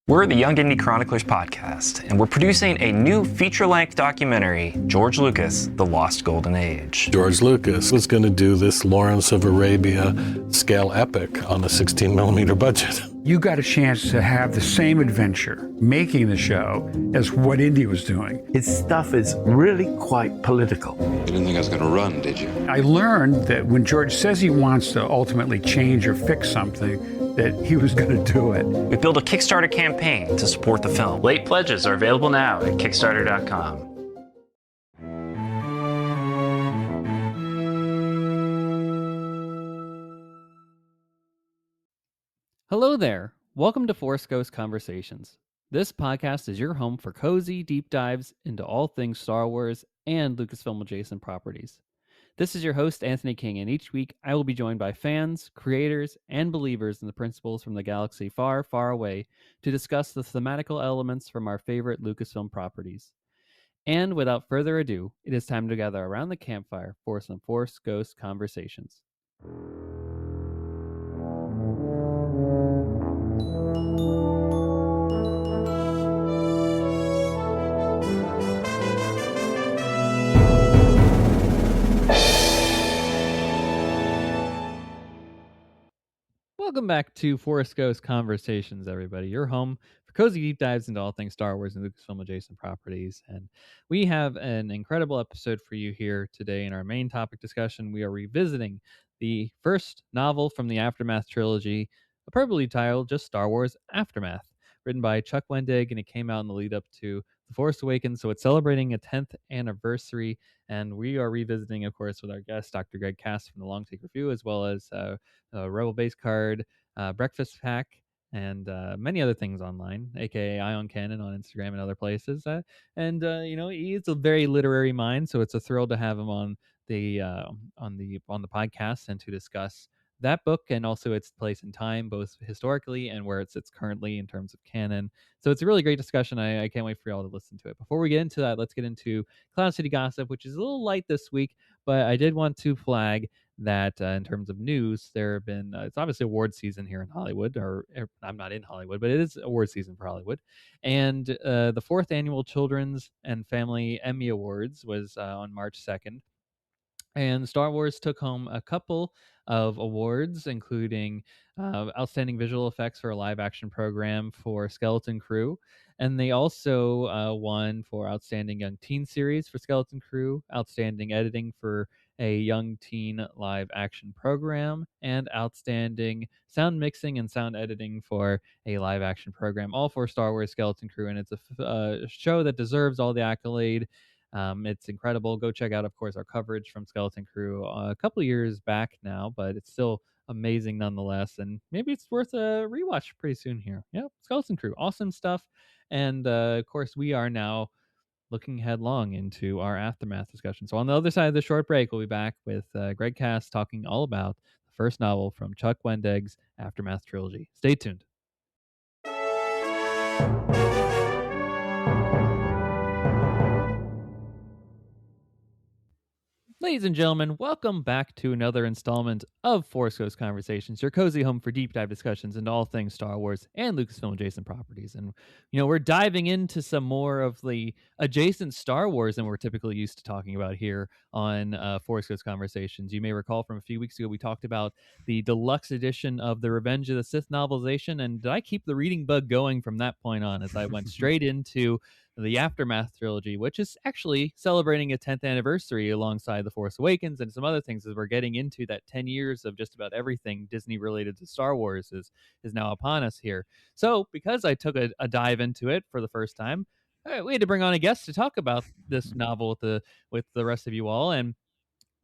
We're the Young Indie Chroniclers podcast, and we're producing a new feature-length documentary, George Lucas, The Lost Golden Age. George Lucas was going to do this Lawrence of Arabia scale epic on a 16-millimeter budget. You got a chance to have the same adventure making the show as what Indy was doing. His stuff is really quite political. You didn't think I was going to run, did you? I learned that when George says he wants to ultimately change or fix something, that he was going to do it. We built a Kickstarter campaign to support the film. Late pledges are available now at Kickstarter.com. Hello there. Welcome to Force Ghost Conversations. This podcast is your home for cozy deep dives into all things Star Wars and Lucasfilm adjacent properties. This is your host, Anthony King, and each week I will be joined by fans, creators, and believers in the principles from the galaxy far, far away to discuss the thematical elements from our favorite Lucasfilm properties. And without further ado, it is time to gather around the campfire for some Force Ghost Conversations. Welcome back to Force Ghost Conversations, everybody. Your home for cozy deep dives into all things Star Wars and Lucasfilm adjacent properties. And we have an incredible episode for you here today. In our main topic discussion, we are revisiting the first novel from the Aftermath trilogy, appropriately titled just Star Wars Aftermath, written by Chuck Wendig, and it came out in the lead up to The Force Awakens. So it's celebrating a 10th anniversary, and we are revisiting, of course, with our guest, Dr. Greg Cass from the Long Take Review, as well as Rebel Base Card, Breakfast Pack, and many other things online, aka EyeOnCanon on Instagram and other places. He's a very literary mind, so it's a thrill to have him on the podcast and to discuss that book and also its place in time, both historically and where it sits currently in terms of canon. So it's a really great discussion. I can't wait for y'all to listen to it. Before we get into that, let's get into Cloud City Gossip, which is a little light this week, but I did want to flag that in terms of news, there have been, it's obviously award season here in Hollywood, or I'm not in Hollywood, but it is award season for Hollywood. And the 4th Annual Children's and Family Emmy Awards was on March 2nd. And Star Wars took home a couple of awards, including Outstanding Visual Effects for a Live Action Program for Skeleton Crew. And they also won for Outstanding Young Teen Series for Skeleton Crew, Outstanding Editing for a Young Teen Live Action Program, and Outstanding Sound Mixing and Sound Editing for a Live Action Program, all for Star Wars Skeleton Crew. And it's a show that deserves all the accolade. It's incredible. Go check out, of course, our coverage from Skeleton Crew a couple of years back now, but it's still amazing nonetheless. And maybe it's worth a rewatch pretty soon here. Yeah, Skeleton Crew, awesome stuff. And of course, we are now looking headlong into our Aftermath discussion. So on the other side of the short break, we'll be back with Greg Cass talking all about the first novel from Chuck Wendig's Aftermath trilogy. Stay tuned. Ladies and gentlemen, welcome back to another installment of Force Ghost Conversations, your cozy home for deep dive discussions into all things Star Wars and Lucasfilm adjacent properties. And, we're diving into some more of the adjacent Star Wars than we're typically used to talking about here on Force Ghost Conversations. You may recall from a few weeks ago, we talked about the deluxe edition of the Revenge of the Sith novelization. And did I keep the reading bug going from that point on as I went straight into the Aftermath trilogy, which is actually celebrating a 10th anniversary alongside The Force Awakens and some other things as we're getting into that 10 years of just about everything Disney related to Star Wars is now upon us here. So because I took a dive into it for the first time, we had to bring on a guest to talk about this novel with the rest of you all. And,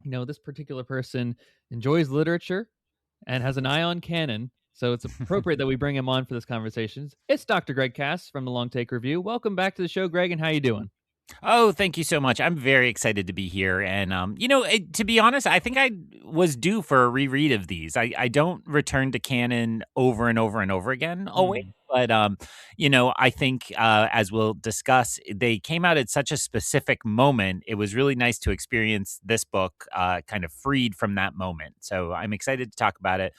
this particular person enjoys literature and has an eye on canon. So it's appropriate that we bring him on for this conversation. It's Dr. Greg Cass from the Long Take Review. Welcome back to the show, Greg, and how you doing? Oh, thank you so much. I'm very excited to be here. And, to be honest, I think I was due for a reread of these. I don't return to canon over and over and over again always. But, I think as we'll discuss, they came out at such a specific moment. It was really nice to experience this book kind of freed from that moment. So I'm excited to talk about it.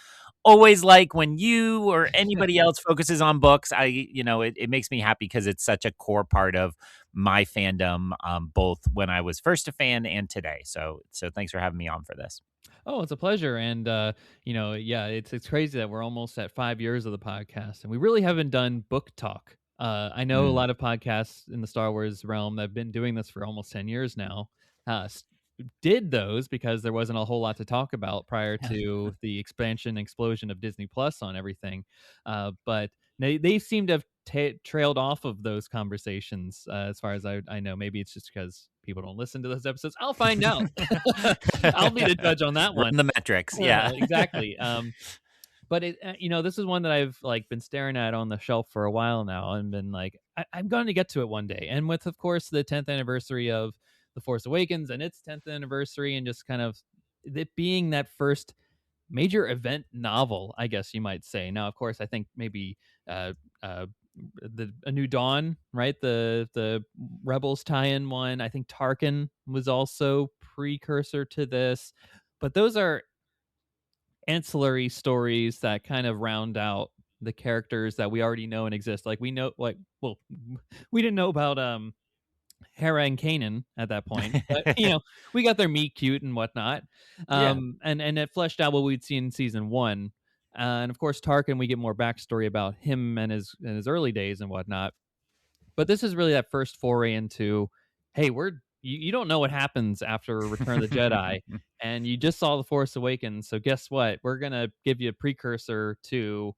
always like when you or anybody else focuses on books. It makes me happy because it's such a core part of my fandom, both when I was first a fan and today. So thanks for having me on for this. Oh, it's a pleasure. And yeah, it's crazy that we're almost at 5 years of the podcast, and we really haven't done book talk. I know a Mm. lot of podcasts in the Star Wars realm that have been doing this for almost 10 years now. Did those because there wasn't a whole lot to talk about prior to the expansion explosion of Disney Plus on everything. But they seem to have trailed off of those conversations, as far as I know. Maybe it's just because people don't listen to those episodes. I'll find out. I'll be the judge on that Run one. the metrics. Yeah. Exactly. But this is one that I've like been staring at on the shelf for a while now, and been like, I'm going to get to it one day. And with, of course, the 10th anniversary of The Force Awakens and its 10th anniversary, and just kind of it being that first major event novel, I guess you might say. Now, of course, I think maybe uh, uh, A New Dawn, right? The Rebels tie-in one. I think Tarkin was also precursor to this, but those are ancillary stories that kind of round out the characters that we already know and exist. Like we know, like, well, we didn't know about Hera and Kanan at that point, but we got their meet cute and whatnot. Yeah. And it fleshed out what we'd seen in season one. And of course, Tarkin, we get more backstory about him and his early days and whatnot. But this is really that first foray into, hey, you don't know what happens after Return of the Jedi, and you just saw The Force Awakens. So guess what? We're gonna give you a precursor to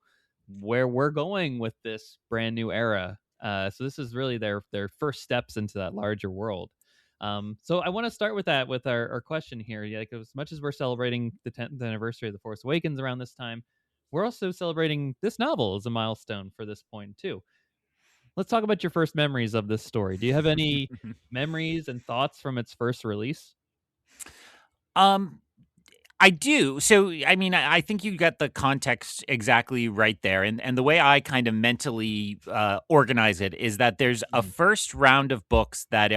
where we're going with this brand new era. So this is really their first steps into that larger world. So I want to start with that with our question here. Yeah, like, as much as we're celebrating the 10th anniversary of The Force Awakens around this time, we're also celebrating this novel as a milestone for this point too. Let's talk about your first memories of this story. Do you have any memories and thoughts from its first release? Um, I do. So, I mean, I think you got the context exactly right there. And the way I kind of mentally organize it is that there's a Mhm. first round of books that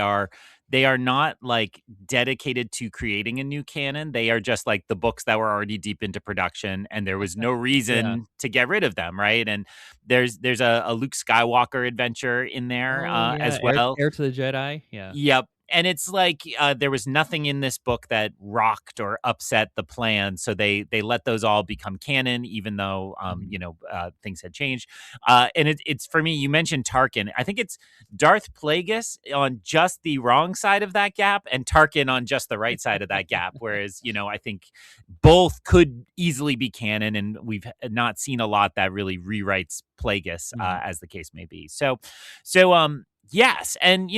they are not like dedicated to creating a new canon. They are just like the books that were already deep into production, and there was no Yeah. reason to get rid of them, right? And there's a Luke Skywalker adventure in there Oh, yeah, as well. Heir to the Jedi. Yeah. Yep. And it's like there was nothing in this book that rocked or upset the plan, so they let those all become canon, even though Mhm. things had changed. And it's for me. You mentioned Tarkin. I think it's Darth Plagueis on just the wrong side of that gap, and Tarkin on just the right side of that gap. Whereas I think both could easily be canon, and we've not seen a lot that really rewrites Plagueis, Mhm. as the case may be. So yes, and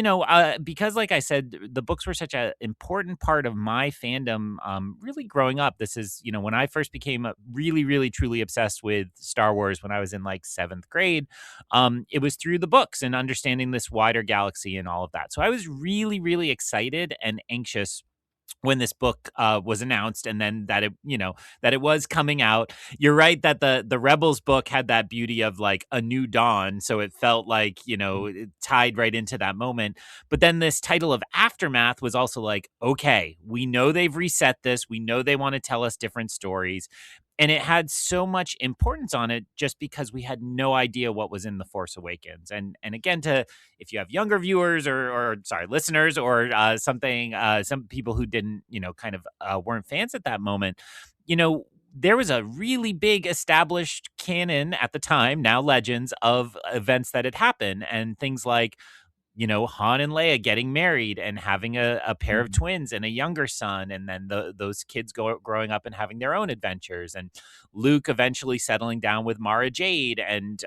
because like I said, the books were such an important part of my fandom. Really growing up, this is when I first became really, really, truly obsessed with Star Wars when I was in like seventh grade. It was through the books and understanding this wider galaxy and all of that. So I was really, really excited and anxious when this book was announced, and then that it was coming out. You're right that the Rebels book had that beauty of like a new dawn, so it felt like it tied right into that moment. But then this title of Aftermath was also like, okay, we know they've reset this, we know they want to tell us different stories, and it had so much importance on it just because we had no idea what was in The Force Awakens. And again, to if you have younger viewers or sorry, listeners or some people who didn't, kind of weren't fans at that moment, there was a really big established canon at the time, now legends, of events that had happened, and things like Han and Leia getting married and having a pair of Mhm. twins and a younger son, and then those kids growing up and having their own adventures, and Luke eventually settling down with Mara Jade, and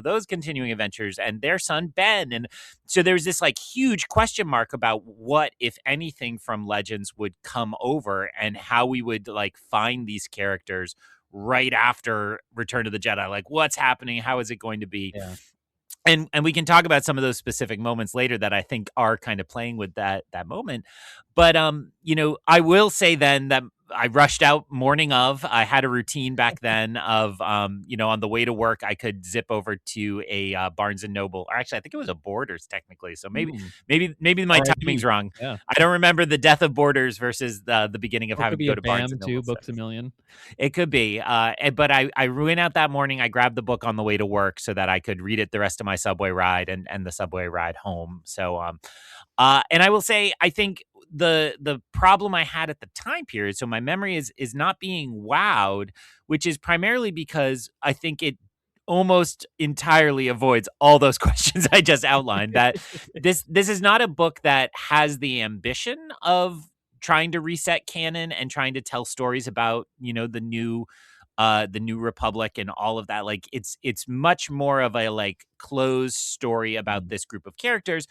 those continuing adventures, and their son Ben, and so there's this like huge question mark about what, if anything, from Legends would come over, and how we would like find these characters right after Return of the Jedi. Like, what's happening? How is it going to be? Yeah. And we can talk about some of those specific moments later that I think are kind of playing with that moment. But I will say then that I rushed out morning of. I had a routine back then of on the way to work I could zip over to a Barnes and Noble, or actually I think it was a Borders technically. So maybe my timing's R.I.P. wrong. Yeah. I don't remember the death of Borders versus the beginning of Or it having could to be go a to Barnes BAM and too, Noble. Books a Million. It could be. But I went out that morning. I grabbed the book on the way to work so that I could read it the rest of my subway ride and the subway ride home. So and I will say, I think the problem I had at the time period, so my memory is not being wowed, which is primarily because I think it almost entirely avoids all those questions I just outlined. That this is not a book that has the ambition of trying to reset canon and trying to tell stories about the new republic and all of that. Like it's much more of a like closed story about this group of characters,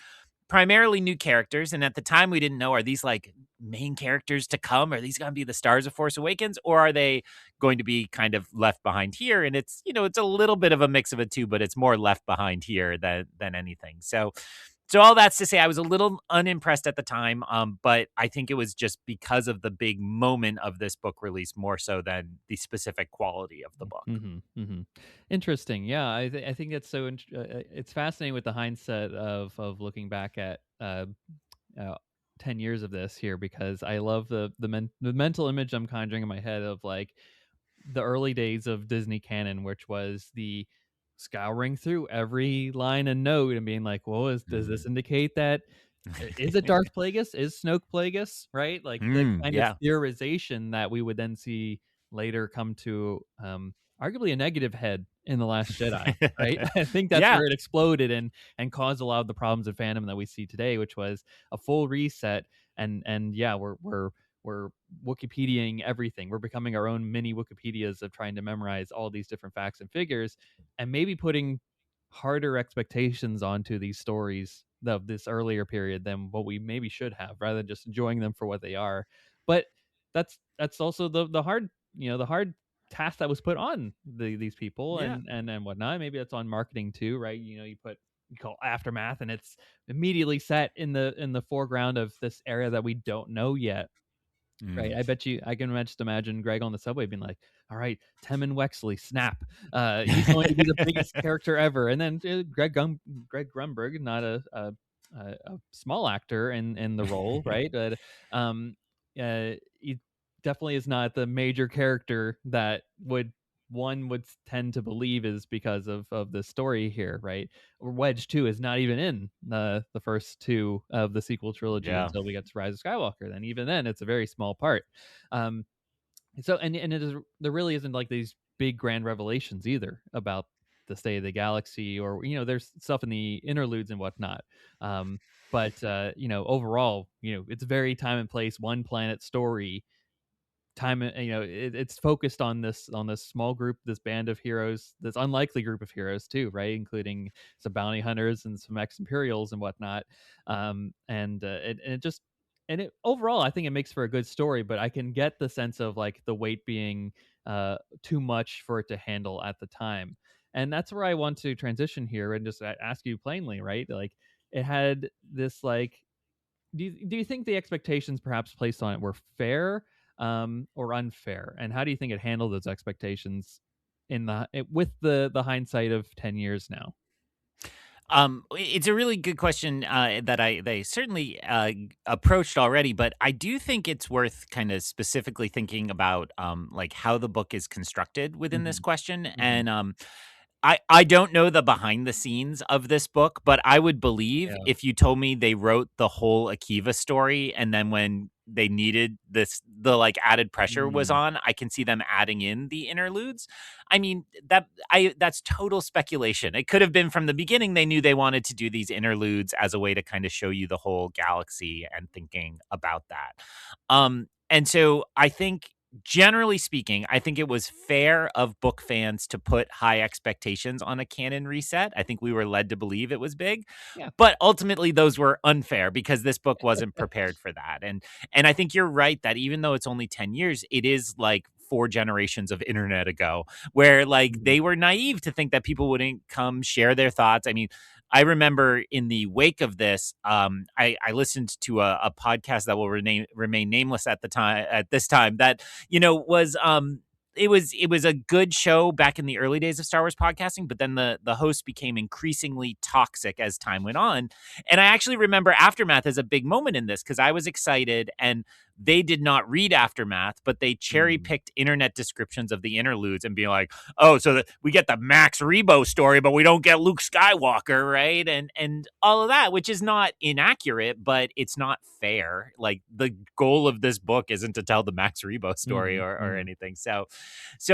primarily new characters. And at the time we didn't know, are these like main characters to come? Are these going to be the stars of Force Awakens, or are they going to be kind of left behind here? And it's it's a little bit of a mix of it too, but it's more left behind here than anything. So all that's to say, I was a little unimpressed at the time, but I think it was just because of the big moment of this book release more so than the specific quality of the book. Interesting. Yeah, I think it's so it's fascinating with the hindsight of looking back at 10 years of this here, because I love the mental image I'm conjuring in my head of like the early days of Disney canon, which was the scouring through every line and note and being like, well, does this indicate that is it Darth Plagueis? Is Snoke Plagueis? Right? Like the kind of Yeah. theorization that we would then see later come to arguably a negative head in The Last Jedi, right? I think that's Yeah. where it exploded and caused a lot of the problems of fandom that we see today, which was a full reset. And yeah, we're Wikipediaing everything. We're becoming our own mini Wikipedias of trying to memorize all these different facts and figures, and maybe putting harder expectations onto these stories of this earlier period than what we maybe should have, rather than just enjoying them for what they are. But that's also the hard the hard task that was put on these people Yeah. and whatnot. Maybe that's on marketing too, right? You call aftermath, and it's immediately set in the foreground of this area that we don't know yet. Right. I bet you I can just imagine Greg on the subway being like, all right, Temmin Wexley, snap. He's going to be the biggest character ever. And then Greg Grunberg, not a small actor in the role, right? But he definitely is not the major character that one would tend to believe is because of the story here, right? Wedge 2 is not even in the first two of the sequel trilogy Yeah. until we get to Rise of Skywalker. Then even then, it's a very small part. So and it is there really isn't like these big grand revelations either about the state of the galaxy, or there's stuff in the interludes and whatnot. But overall, it's very time and place, one planet story. It's focused on this small group, this band of heroes, this unlikely group of heroes too, right, including some bounty hunters and some ex-imperials and whatnot. And it overall, I think it makes for a good story, but I can get the sense of like the weight being too much for it to handle at the time. And that's where I want to transition here and just ask you plainly, right? Like, it had this like, do you think the expectations perhaps placed on it were fair or unfair? And how do you think it handled those expectations with the hindsight of 10 years now? It's a really good question that they certainly approached already, but I do think it's worth kind of specifically thinking about like how the book is constructed within this question. And I don't know the behind the scenes of this book, but I would believe if you told me they wrote the whole Akiva story, and then when they needed the like added pressure was on, I can see them adding in the interludes. I mean, that's total speculation. It could have been from the beginning they knew they wanted to do these interludes as a way to kind of show you the whole galaxy and thinking about that. And so I think, generally speaking, I think it was fair of book fans to put high expectations on a canon reset. I think we were led to believe it was big. Yeah. But ultimately those were unfair because this book wasn't prepared for that. And I think you're right that even though it's only 10 years, it is like 4 generations of internet ago, where like they were naive to think that people wouldn't come share their thoughts. I mean, I remember in the wake of this, I listened to a podcast that will remain nameless at this time that, was it was a good show back in the early days of Star Wars podcasting, but then the host became increasingly toxic as time went on. And I actually remember Aftermath as a big moment in this because I was excited, and they did not read Aftermath, but they cherry picked internet descriptions of the interludes and being like, oh, so we get the Max Rebo story, but we don't get Luke Skywalker, right? And all of that, which is not inaccurate, but it's not fair. Like, the goal of this book isn't to tell the Max Rebo story or anything. So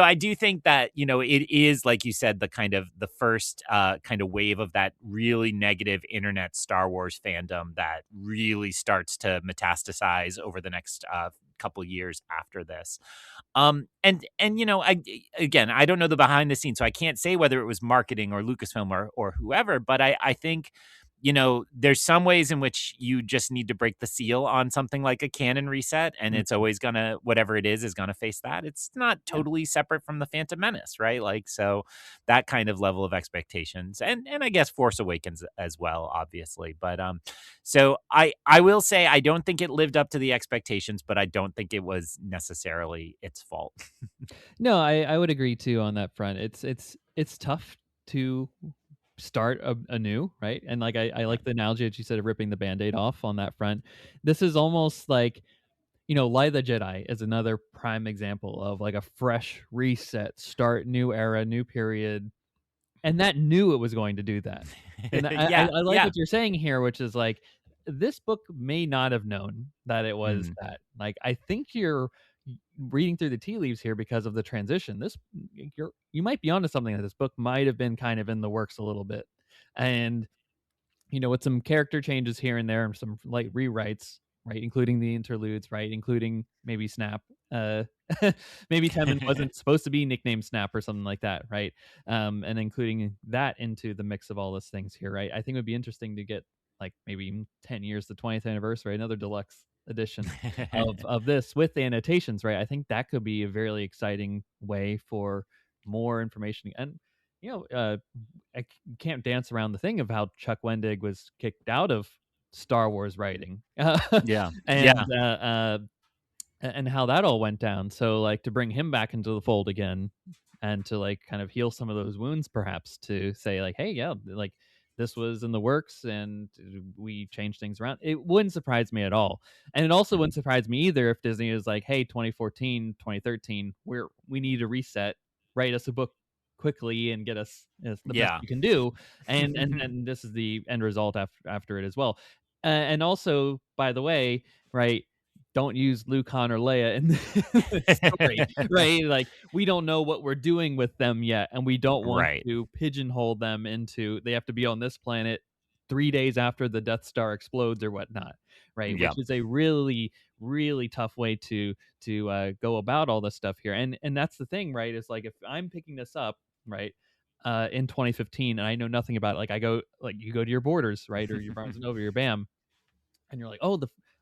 I do think that, it is, like you said, the kind of the first kind of wave of that really negative internet Star Wars fandom that really starts to metastasize over the next couple years after this. And I don't know the behind the scenes, so I can't say whether it was marketing or Lucasfilm or whoever, but I think, there's some ways in which you just need to break the seal on something like a canon reset, and it's always gonna, whatever it is gonna face that. It's not totally separate from the Phantom Menace, right? Like, so that kind of level of expectations, and I guess Force Awakens as well, obviously. But so I will say I don't think it lived up to the expectations, but I don't think it was necessarily its fault. No, I would agree too on that front. It's tough to start anew, right? And like I like the analogy that you said of ripping the Band-Aid off on that front. This is almost like, Light of the Jedi is another prime example of like a fresh reset, start, new era, new period. And that knew it was going to do that. And I like what you're saying here, which is like, this book may not have known that it was that. Like, I think you're reading through the tea leaves here because of the transition. You might be onto something that this book might have been kind of in the works a little bit. And with some character changes here and there and some light rewrites, right, including the interludes, right, including maybe Snap. Maybe Temin wasn't supposed to be nicknamed Snap or something like that, right? And including that into the mix of all those things here, right? I think it would be interesting to get like maybe 10 years, the 20th anniversary, another deluxe edition of this with the annotations, right? I think that could be a very exciting way for more information. And I can't dance around the thing of how Chuck Wendig was kicked out of Star Wars writing. Yeah. And how that all went down. So like to bring him back into the fold again and to like kind of heal some of those wounds, perhaps to say like, hey, yeah, like this was in the works and we changed things around. It wouldn't surprise me at all. And it also wouldn't surprise me either if Disney is like, hey, 2014, 2013, we need a reset, write us a book quickly and get us the best you can do. And this is the end result after it as well. And also, by the way, right, don't use Luke, Han, or Leia in the story, right? Like, we don't know what we're doing with them yet, and we don't want to pigeonhole them into they have to be on this planet 3 days after the Death Star explodes or whatnot, right? Yeah. Which is a really, really tough way to go about all this stuff here. And that's the thing, right? Is like if I'm picking this up, right, in 2015, and I know nothing about it, like I go, like you go to your Borders, right, or your Barnes and Noble, your BAM, and you're like, oh,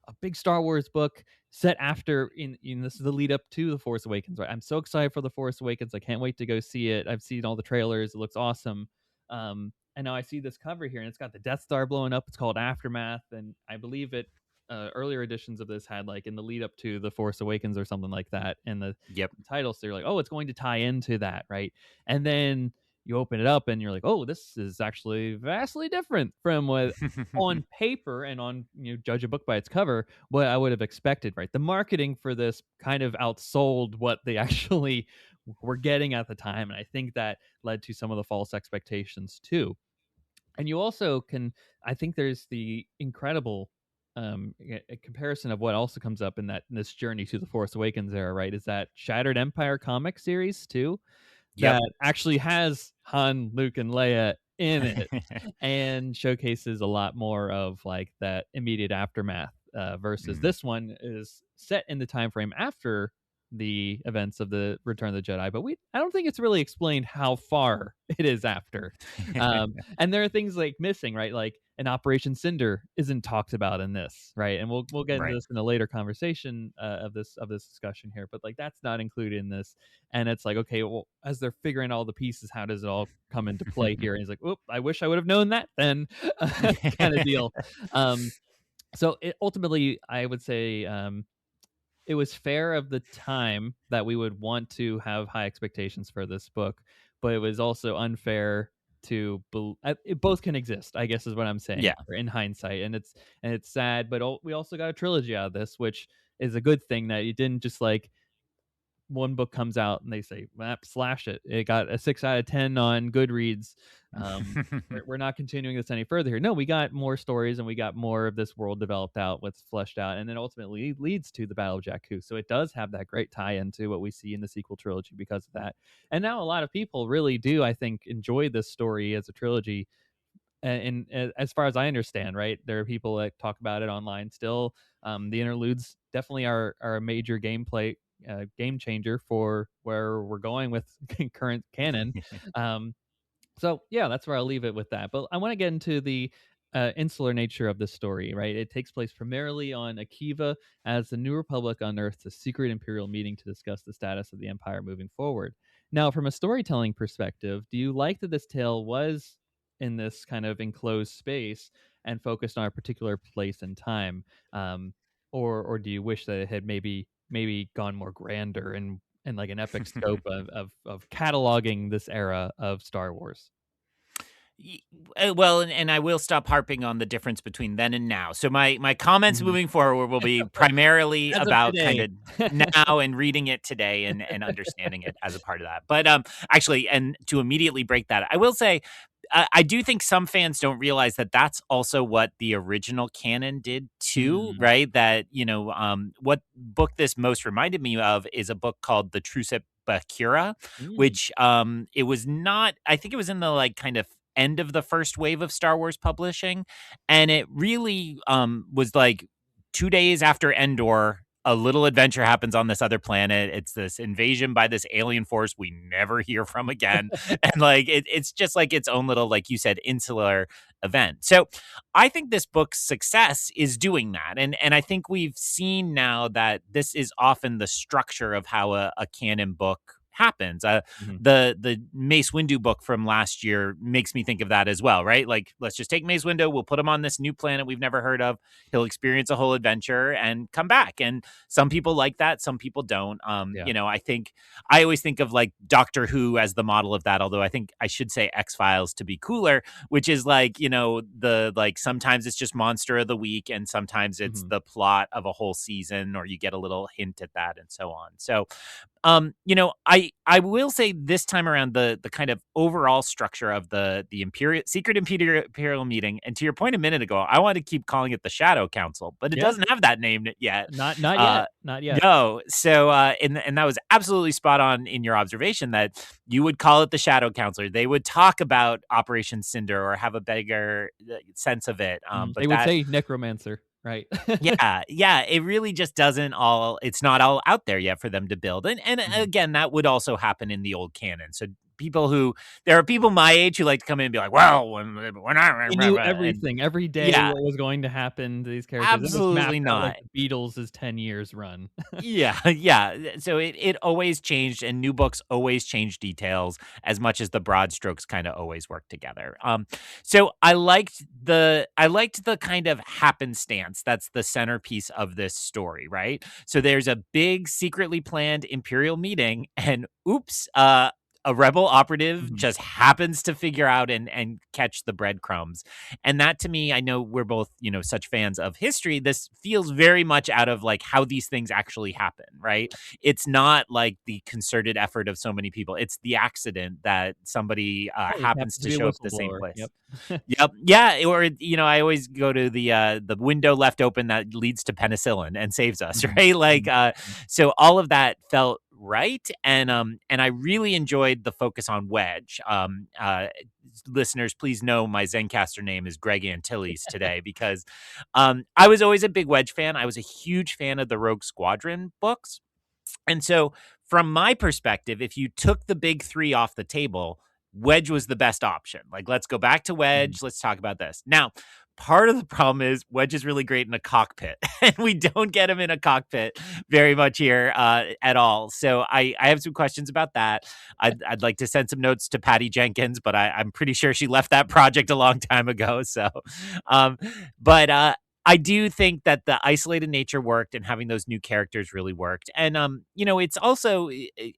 a big Star Wars book set after in this is the lead up to The Force Awakens, right? I'm so excited for The Force Awakens. I can't wait to go see it. I've seen all the trailers. It looks awesome. And now I see this cover here and it's got the Death Star blowing up. It's called Aftermath. And I believe it earlier editions of this had like in the lead up to The Force Awakens or something like that. And the title, so you're like, oh, it's going to tie into that, right? And then you open it up and you're like, oh, this is actually vastly different from what on paper and on, judge a book by its cover, what I would have expected, right? The marketing for this kind of outsold what they actually were getting at the time. And I think that led to some of the false expectations too. And you also I think there's the incredible a comparison of what also comes up in this journey to the Force Awakens era, right? Is that Shattered Empire comic series too? That actually has Han, Luke, and Leia in it and showcases a lot more of like that immediate aftermath versus this one is set in the time frame after the events of the Return of the Jedi, but I don't think it's really explained how far it is after. And there are things like missing, right? Like an Operation Cinder isn't talked about in this, right? And we'll get into Right. this in a later conversation of this discussion here, but like that's not included in this. And it's like, okay, well, as they're figuring all the pieces, how does it all come into play here? And he's like, "Oop, I wish I would have known that then," kind of deal. So ultimately, I would say it was fair of the time that we would want to have high expectations for this book, but it was also unfair to it both can exist, I guess is what I'm saying. Yeah. In hindsight, and it's sad, but we also got a trilogy out of this, which is a good thing that you didn't just like one book comes out and they say, slash it. It got a 6 out of 10 on Goodreads. We're not continuing this any further here. No, we got more stories and we got more of this world developed out, what's fleshed out, and then ultimately leads to the Battle of Jakku. So it does have that great tie into what we see in the sequel trilogy because of that. And now a lot of people really do, I think, enjoy this story as a trilogy. And as far as I understand, right, there are people that talk about it online still. The interludes definitely are a major gameplay game changer for where we're going with current canon. So yeah, that's where I'll leave it with that. But I want to get into the insular nature of the story, right? It takes place primarily on Akiva as the New Republic unearths a secret Imperial meeting to discuss the status of the Empire moving forward. Now, from a storytelling perspective, do you like that this tale was in this kind of enclosed space and focused on a particular place and time, or do you wish that it had maybe gone more grander and like an epic scope of cataloging this era of Star Wars? Well, and I will stop harping on the difference between then and now. So my comments Mhm. moving forward will be primarily As of about kind today. of now and reading it today and understanding it as a part of that. But actually, and to immediately break that, I will say I do think some fans don't realize that that's also what the original canon did too, Mm. right? That what book this most reminded me of is a book called The Truce at Bakura, Mm. which it was not. I think it was in the like kind of end of the first wave of Star Wars publishing, and it really was like 2 days after Endor. A little adventure happens on this other planet. It's this invasion by this alien force we never hear from again. And like it's just like its own little, like you said, insular event. So I think this book's success is doing that. And I think we've seen now that this is often the structure of how a canon book happens. Mhm. The Mace Windu book from last year makes me think of that as well, right? Like, let's just take Mace Windu, we'll put him on this new planet we've never heard of. He'll experience a whole adventure and come back. And some people like that, some people don't. Yeah. I think I always think of like Doctor Who as the model of that, although I think I should say X-Files to be cooler, which is like, the like sometimes it's just monster of the week and sometimes it's Mhm. the plot of a whole season, or you get a little hint at that and so on. So I will say this time around the kind of overall structure of the Imperial meeting, and to your point a minute ago, I want to keep calling it the Shadow Council, but it Yeah. doesn't have that name yet. Not Uh, yet. Not yet. no, so and that was absolutely spot on in your observation that you would call it the Shadow Counselor. They would talk about Operation Cinder or have a bigger sense of it, Mhm. but They would that say necromancer, right? yeah, it really just doesn't all it's not all out there yet for them to build. And Mhm. again, that would also happen in the old canon. So there are people my age who like to come in and be like, well, when I They knew and everything, every day yeah, what was going to happen to these characters. It was absolutely mapped out like not. the Beatles' 10 years run. Yeah, yeah. So it always changed, and new books always change details as much as the broad strokes kind of always work together. So I liked the kind of happenstance that's the centerpiece of this story, right? So there's a big secretly planned Imperial meeting, and oops, a rebel operative Mhm. just happens to figure out and catch the breadcrumbs. And that to me, I know we're both, such fans of history. This feels very much out of like how these things actually happen, right? It's not like the concerted effort of so many people. It's the accident that somebody Hey, it happens happens to to be a show up at the same whistleblower. place. Yep. Yep. Yeah. Or, I always go to the window left open that leads to penicillin and saves us, Mhm. right? Like, Mhm. so all of that felt right. And I really enjoyed the focus on Wedge. Listeners, please know my Zencaster name is Greg Antilles today because I was always a big Wedge fan. I was a huge fan of the Rogue Squadron books. And so, from my perspective, if you took the big three off the table, Wedge was the best option. Like, let's go back to Wedge. Let's talk about this. Now, part of the problem is Wedge is really great in a cockpit, and we don't get him in a cockpit very much here at all. So I have some questions about that. I'd like to send some notes to Patty Jenkins, but I'm pretty sure she left that project a long time ago. So, um, but I do think that the isolated nature worked and having those new characters really worked. And it's also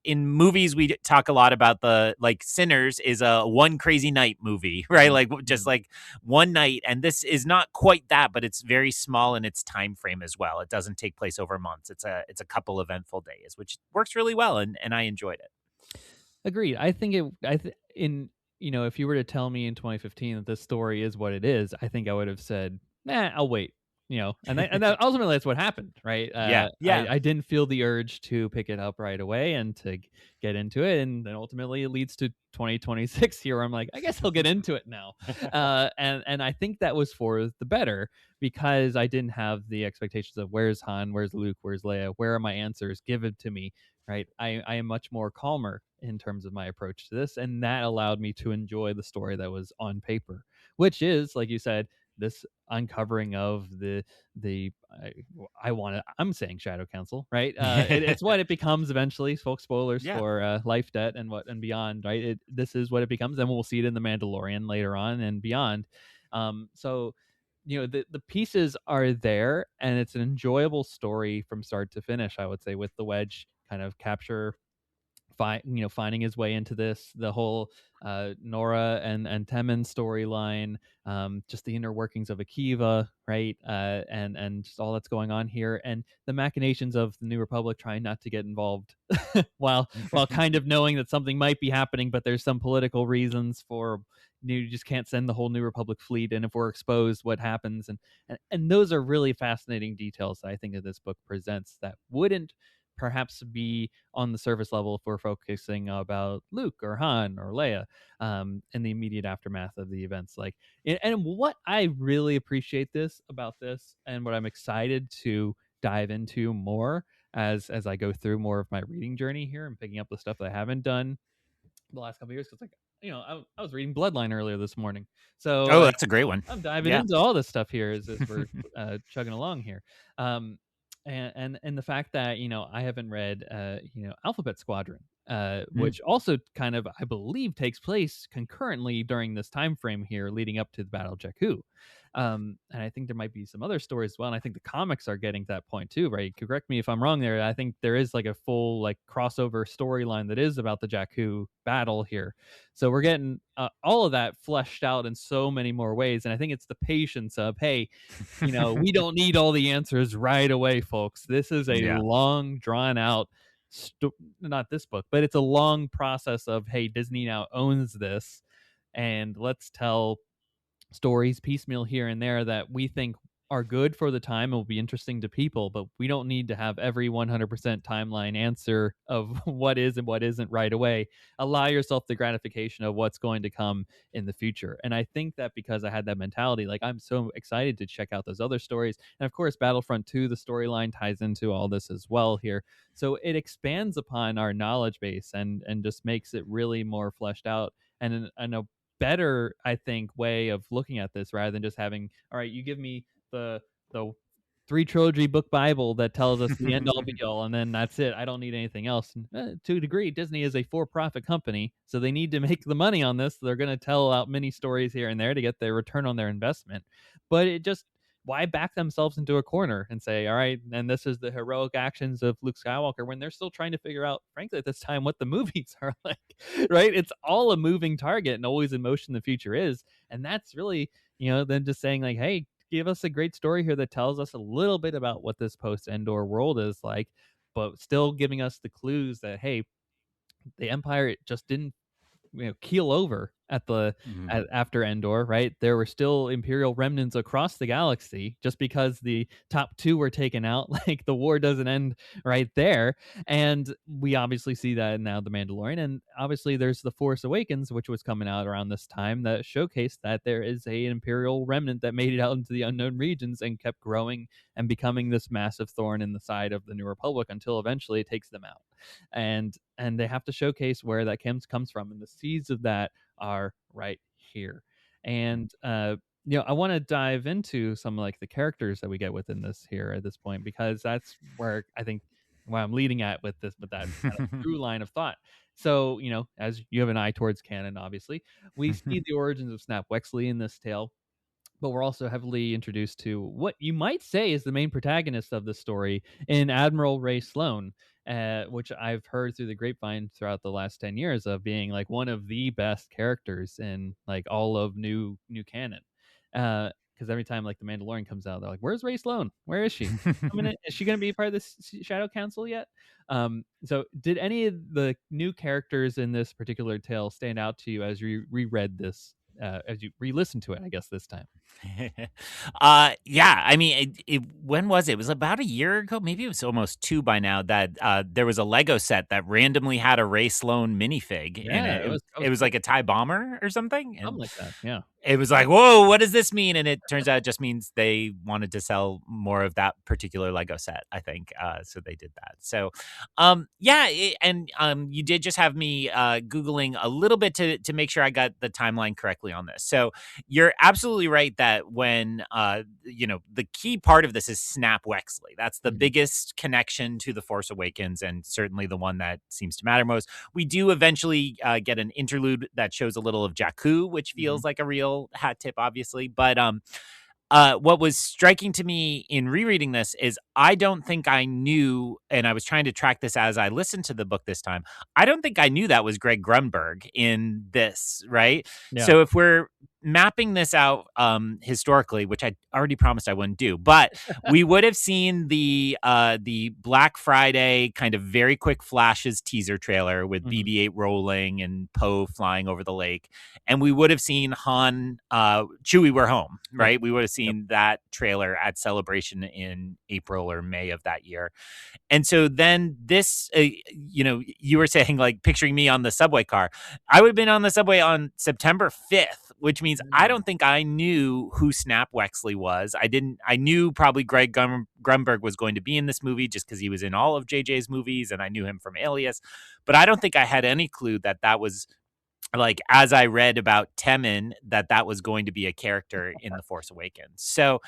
in movies we talk a lot about the like Sinners is a one crazy night movie, right? Like just like one night, and this is not quite that, but it's very small in its time frame as well. It doesn't take place over months. It's a couple eventful days, which works really well, and I enjoyed it. Agreed. I think if you were to tell me in 2015 that this story is what it is, I think I would have said, "Nah, I'll wait." And ultimately that's what happened, right? Yeah. I didn't feel the urge to pick it up right away and to get into it, and then ultimately it leads to 2026 here, where I'm like, I guess I'll get into it now. And I think that was for the better, because I didn't have the expectations of where's Han, where's Luke, where's Leia, where are my answers, give it to me, right? I am much more calmer in terms of my approach to this, and that allowed me to enjoy the story that was on paper, which is, like you said, this uncovering of I'm saying Shadow Council, right? It's what it becomes eventually. Folks, spoilers Yeah. for Life Debt and beyond, right? This is what it becomes, and we'll see it in the Mandalorian later on and beyond. So the pieces are there, and it's an enjoyable story from start to finish, I would say, with the Wedge kind of finding his way into this, the whole Nora and Temin storyline, just the inner workings of Akiva, right? And just all that's going on here, and the machinations of the New Republic trying not to get involved, while kind of knowing that something might be happening, but there's some political reasons for you just can't send the whole New Republic fleet, and if we're exposed, what happens? And those are really fascinating details that I think that this book presents that wouldn't perhaps be on the surface level if we're focusing about Luke or Han or Leia, in the immediate aftermath of the events. Like, and what I really appreciate about this, and what I'm excited to dive into more as I go through more of my reading journey here and picking up the stuff that I haven't done the last couple of years, because like I was reading Bloodline earlier this morning, so Oh, like that's a great one. I'm diving Yeah. into all this stuff here as we're chugging along here. And the fact that I haven't read Alphabet Squadron, which also kind of, I believe, takes place concurrently during this time frame here leading up to the Battle of Jakku. And I think there might be some other stories as well, and I think the comics are getting to that point too, right? Correct me if I'm wrong there. I think there is like a full like crossover storyline that is about the Jakku battle here, so we're getting all of that fleshed out in so many more ways. And I think it's the patience of, hey, we don't need all the answers right away, folks. This is a Yeah. long, drawn out, not this book, but it's a long process of, hey, Disney now owns this, and let's tell stories piecemeal here and there that we think are good for the time and will be interesting to people, but we don't need to have every 100% timeline answer of what is and what isn't right away. Allow yourself the gratification of what's going to come in the future. And I think that because I had that mentality, like I'm so excited to check out those other stories. And of course, Battlefront 2, the storyline ties into all this as well here. So it expands upon our knowledge base and just makes it really more fleshed out, and a better, I think, way of looking at this, rather than just having, all right, you give me the 3 trilogy book Bible that tells us the end all be all, and then that's it. I don't need anything else. And, to a degree, Disney is a for-profit company, so they need to make the money on this. So they're going to tell out many stories here and there to get their return on their investment. But it just, why back themselves into a corner and say, all right, and this is the heroic actions of Luke Skywalker, when they're still trying to figure out, frankly, at this time, what the movies are like, right? It's all a moving target, and always in motion the future is. And that's really, then just saying like, hey, give us a great story here that tells us a little bit about what this post-Endor world is like, but still giving us the clues that, hey, the Empire just didn't keel over at after Endor, right? There were still Imperial remnants across the galaxy. Just because the top two were taken out, like the war doesn't end right there. And we obviously see that now the Mandalorian, and obviously there's the Force Awakens, which was coming out around this time, that showcased that there is a Imperial remnant that made it out into the unknown regions and kept growing and becoming this massive thorn in the side of the New Republic until eventually it takes them out. And they have to showcase where that comes from, and the seeds of that are right here. And I want to dive into some like the characters that we get within this here at this point, because that's where I think where I'm leading at with that kind of through line of thought. So, as you have an eye towards canon, obviously, we see the origins of Snap Wexley in this tale, but we're also heavily introduced to what you might say is the main protagonist of the story in Admiral Ray Sloan, which I've heard through the grapevine throughout the last 10 years of being like one of the best characters in like all of new canon. Because every time like the Mandalorian comes out, they're like, "Where's Ray Sloan? Where is she? Is she going to be part of this Shadow Council yet?" So did any of the new characters in this particular tale stand out to you as you reread this, as you re-listened to it, I guess this time? Yeah, I mean, when was it? It was about a year ago, maybe it was almost 2 by now, that there was a Lego set that randomly had a Ray Sloan minifig in Yeah, it. that It was like a TIE bomber or something, something and like that. Yeah. it was like, "Whoa, what does this mean?" And it turns out it just means they wanted to sell more of that particular Lego set, I think, so they did that. So, yeah, you did just have me Googling a little bit to make sure I got the timeline correctly on this. So you're absolutely right that when, the key part of this is Snap Wexley. That's the biggest connection to The Force Awakens, and certainly the one that seems to matter most. We do eventually get an interlude that shows a little of Jakku, which feels like a real hat tip, obviously. But what was striking to me in rereading this is I don't think I knew, and I was trying to track this as I listened to the book this time, I don't think I knew that was Greg Grunberg in this, right? Yeah. So if we're mapping this out historically, which I already promised I wouldn't do, but we would have seen the Black Friday kind of very quick flashes teaser trailer with BB-8 rolling and Poe flying over the lake, and we would have seen Han, Chewie, we're home, right? We would have seen that trailer at Celebration in April or May of that year. And so then this, you were saying like picturing me on the subway car. I would have been on the subway on September 5th, which means I don't think I knew who Snap Wexley was. I knew probably Greg Grunberg was going to be in this movie just because he was in all of JJ's movies and I knew him from Alias. But I don't think I had any clue that was, like, as I read about Temin, that was going to be a character in The Force Awakens. So,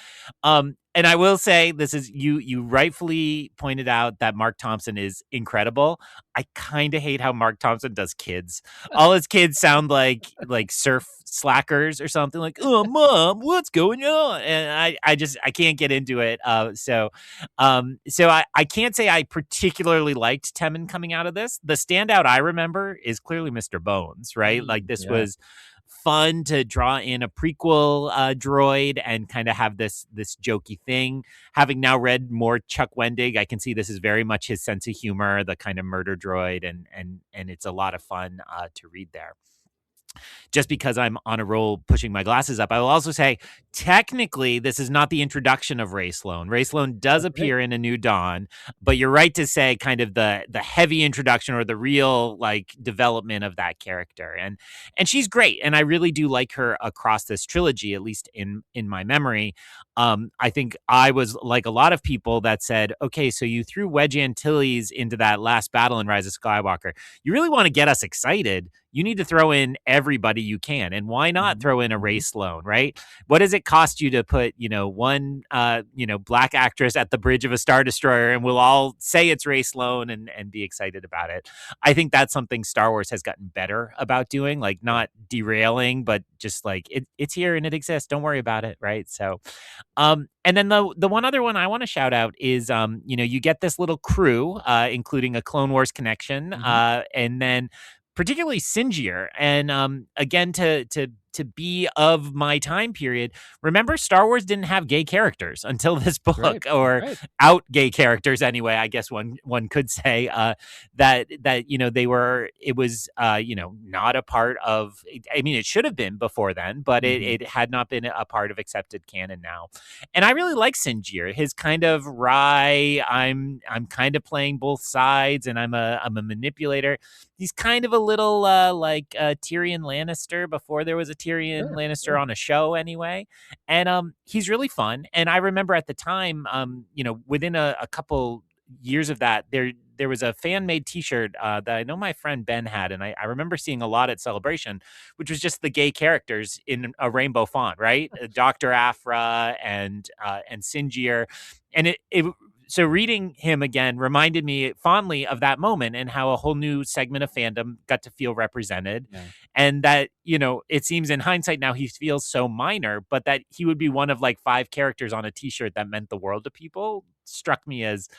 and I will say, this is, you rightfully pointed out that Mark Thompson is incredible. I kind of hate how Mark Thompson does kids. All his kids sound like surf slackers or something, like, "Oh, Mom, what's going on?" And I can't get into it. So I can't say I particularly liked Temin coming out of this. The standout I remember is clearly Mr. Bones, right? Like, this was fun to draw in a prequel droid and kind of have this jokey thing. Having now read more Chuck Wendig, I can see this is very much his sense of humor, the kind of murder droid, and it's a lot of fun to read there. Just because I'm on a roll pushing my glasses up, I will also say, technically, this is not the introduction of Ray Sloan. Ray Sloan does appear in A New Dawn, but you're right to say kind of the heavy introduction or the real like development of that character. And she's great. And I really do like her across this trilogy, at least in my memory. I think I was like a lot of people that said, okay, so you threw Wedge Antilles into that last battle in Rise of Skywalker. You really want to get us excited. You need to throw in everybody you can. And why not throw in a Ray Sloan, right? What does it cost you to put, one, black actress at the bridge of a Star Destroyer and we'll all say it's Ray Sloan and be excited about it? I think that's something Star Wars has gotten better about doing, like not derailing, but just like it's here and it exists. Don't worry about it, right? So, and then the one other one I want to shout out is, you get this little crew, including a Clone Wars connection, and then particularly Sinjir. And again, to to be of my time period. Remember, Star Wars didn't have gay characters until this book, right. or Right. out gay characters anyway. I guess one could say that they were. It was not a part of. I mean, it should have been before then, but it had not been a part of accepted canon now. And I really like Sinjir. His kind of wry. I'm kind of playing both sides, and I'm a manipulator. He's kind of a little like Tyrion Lannister before there was a Tyrion Lannister on a show anyway. And he's really fun. And I remember at the time, within a couple years of that, there was a fan-made T-shirt that I know my friend Ben had, and I remember seeing a lot at Celebration, which was just the gay characters in a rainbow font, right? Dr. Aphra and Sinjir, and so reading him again reminded me fondly of that moment and how a whole new segment of fandom got to feel represented. Yeah. And that, it seems in hindsight now he feels so minor, but that he would be one of like 5 characters on a T-shirt that meant the world to people struck me as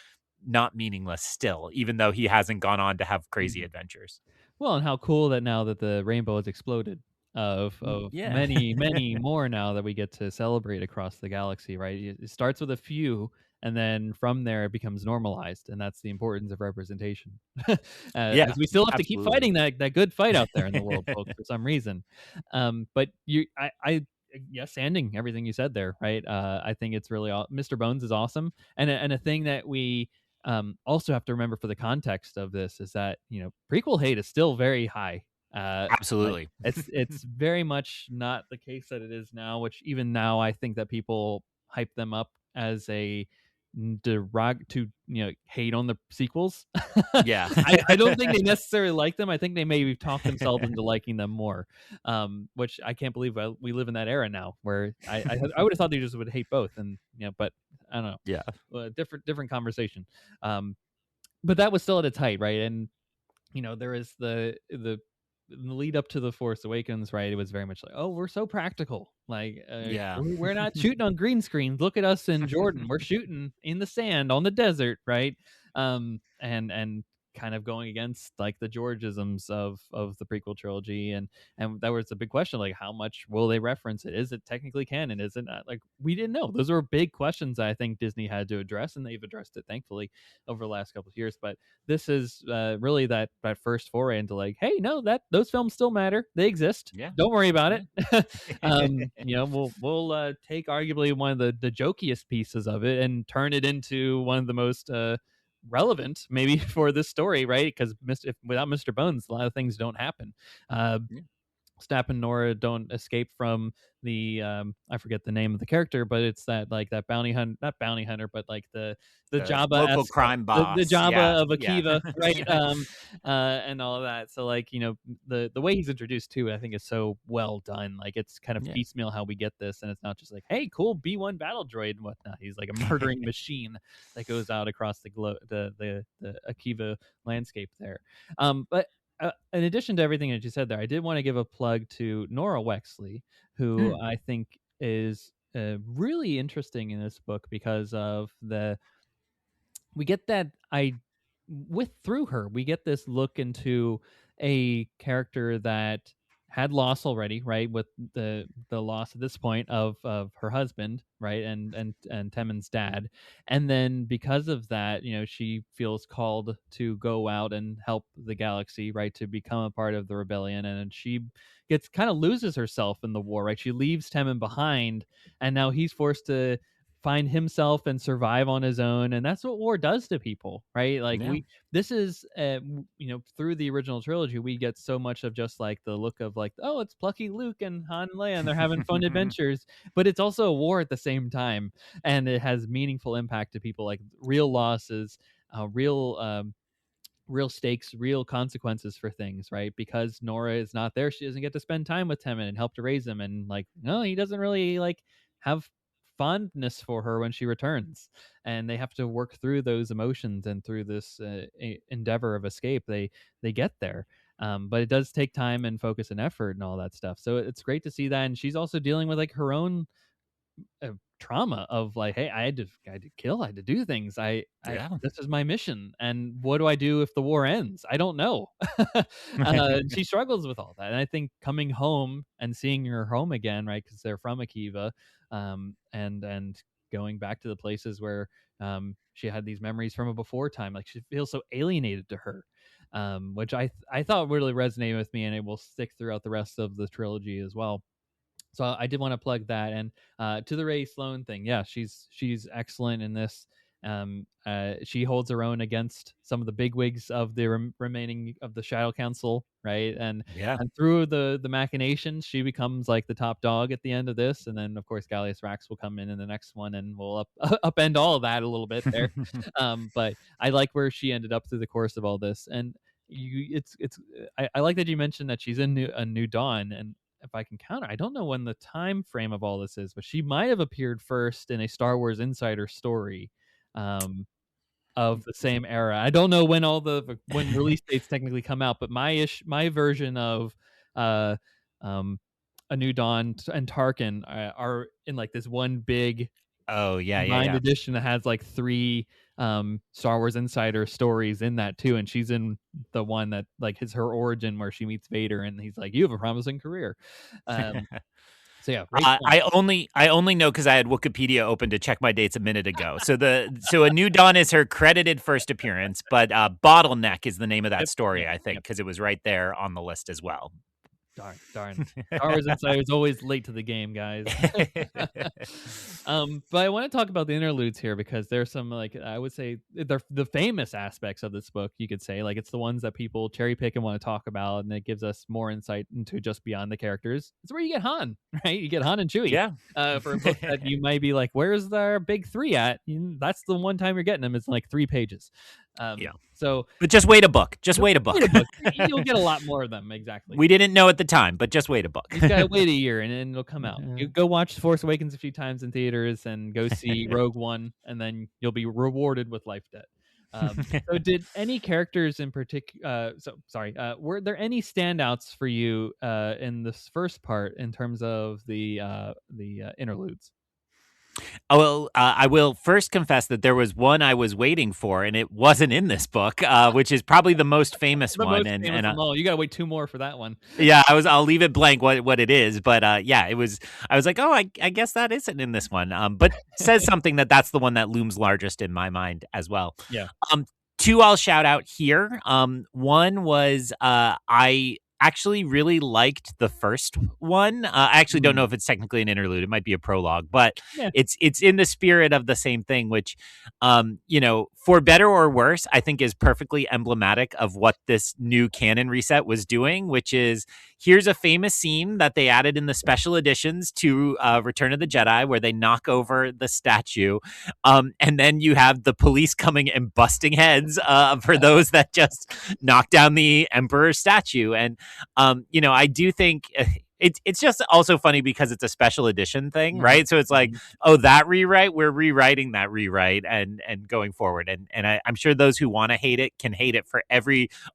not meaningless still, even though he hasn't gone on to have crazy adventures. Well, and how cool that now that the rainbow has exploded of Yeah. many more now that we get to celebrate across the galaxy, right? It starts with a few, and then from there it becomes normalized, and that's the importance of representation. Yeah, As we still have to keep absolutely. fighting that good fight out there in the world, folks, for some reason. But I yes, ending everything you said there, right? I think it's really Mr. Bones is awesome, and a thing that we also have to remember for the context of this is that prequel hate is still very high. Like Absolutely. it's very much not the case that it is now. Which even now I think that people hype them up as a to hate on the sequels. Yeah. I don't think they necessarily like them. I think they maybe talk themselves into liking them more, which I can't believe we live in that era now where I would have thought they just would hate both, and but I don't know. Yeah. Different conversation. But that was still at its height, right? And there is in the lead up to the Force Awakens, right? It was very much like, oh, we're so practical. Like, Yeah. we're not shooting on green screens. Look at us in Jordan. We're shooting in the sand on the desert, right? And kind of going against like the Georgisms of the prequel trilogy, and that was a big question, like how much will they reference it? Is it technically canon? Is it not? Like we didn't know. Those were big questions I think Disney had to address, and they've addressed it thankfully over the last couple of years. But this is really that first foray into like, hey, no, that those films still matter. They exist. Yeah. Don't worry about it. We'll take arguably one of the jokiest pieces of it and turn it into one of the most relevant maybe for this story, right? Because without Mr. Bones, a lot of things don't happen. Yeah. Stapp and Nora don't escape from the I forget the name of the character, but it's that like that bounty hunt, not bounty hunter, but like the Jabba local crime boss. the Jabba Yeah, of yeah. Akiva, right? And all of that. So like the way he's introduced too, I think is so well done. Like it's kind of Yeah. piecemeal how we get this, and it's not just like, hey, cool B1 battle droid and whatnot. He's like a murdering machine that goes out across the Akiva landscape there. But in addition to everything that you said there, I did want to give a plug to Nora Wexley, who I think is really interesting in this book because of we get that through her we get this look into a character that had loss already, right, with the loss at this point of her husband, right, and Temen's dad, and then because of that she feels called to go out and help the galaxy, right, to become a part of the rebellion, and she gets kind of loses herself in the war, right. She leaves Temen behind, and now he's forced to find himself and survive on his own, and that's what war does to people, right? Like Yeah. this is through the original trilogy we get so much of just like the look of like, oh, it's plucky Luke and Han and Leia and they're having fun adventures, but it's also a war at the same time, and it has meaningful impact to people, like real losses, real stakes, real consequences for things, right? Because Nora is not there, she doesn't get to spend time with Temen and help to raise him, and like, no, he doesn't really like have fondness for her when she returns, and they have to work through those emotions, and through this endeavor of escape they get there. But it does take time and focus and effort and all that stuff, so it's great to see that. And she's also dealing with like her own trauma of like, hey, I had to kill, I had to do things. Yeah. This is my mission, and what do I do if the war ends? I don't know. She struggles with all that, and I think coming home and seeing her home again, right? Because they're from Akiva, and going back to the places where she had these memories from a before time, like she feels so alienated to her, which I thought really resonated with me, and it will stick throughout the rest of the trilogy as well. So I did want to plug that. And to the Ray Sloan thing, yeah, she's excellent in this. She holds her own against some of the bigwigs of the remaining of the Shadow Council, right? Yeah. And through the machinations, she becomes like the top dog at the end of this. And then of course Gallius Rax will come in the next one, and will upend all of that a little bit there. But I like where she ended up through the course of all this. And I like that you mentioned that she's in a New Dawn. And if I can counter, I don't know when the time frame of all this is, but she might have appeared first in a Star Wars Insider story of the same era. I don't know when when release dates technically come out, but my version of uh, A New Dawn and Tarkin are in like this one big Oh, yeah, combined edition that has like 3 Star Wars Insider stories in that too, and she's in the one that like is her origin where she meets Vader, and he's like, "You have a promising career." So yeah, I only know because I had Wikipedia open to check my dates a minute ago. So A New Dawn is her credited first appearance, but Bottleneck is the name of that story, I think, because it was right there on the list as well. Darn. Star Wars Insider is always late to the game, guys. But I want to talk about the interludes here, because there's some, like, I would say they're the famous aspects of this book, you could say. Like, it's the ones that people cherry pick and want to talk about, and it gives us more insight into just beyond the characters. It's where you get Han, right? You get Han and Chewie. Yeah. For a book that you might be like, where's their big 3 at? That's the one time you're getting them. It's like 3 pages. Yeah. So, but just wait a book. Just wait a book. You'll get a lot more of them. Exactly. We didn't know at the time, but just wait a book. You gotta wait a year, and then it'll come out. You go watch Force Awakens a few times in theaters, and go see Rogue One, and then you'll be rewarded with life debt. So, did any characters in particular? Were there any standouts for you in this first part in terms of the interludes? Oh, well, I will first confess that there was one I was waiting for, and it wasn't in this book, which is probably the most famous one. You gotta wait 2 more for that one. Yeah, I'll leave it blank what it is, but yeah, it was. I was like, oh, I guess that isn't in this one. But says something that's the one that looms largest in my mind as well. Yeah. 2 I'll shout out here. One was I actually really liked the first one. I actually don't know if it's technically an interlude. It might be a prologue, but it's in the spirit of the same thing, which, for better or worse, I think is perfectly emblematic of what this new canon reset was doing, which is, here's a famous scene that they added in the special editions to Return of the Jedi, where they knock over the statue. And then you have the police coming and busting heads for those that just knock down the Emperor's statue. And I do think it's just also funny because it's a special edition thing, right? So it's like, oh, that rewrite, we're rewriting that rewrite and going forward. And I'm sure those who want to hate it can hate it for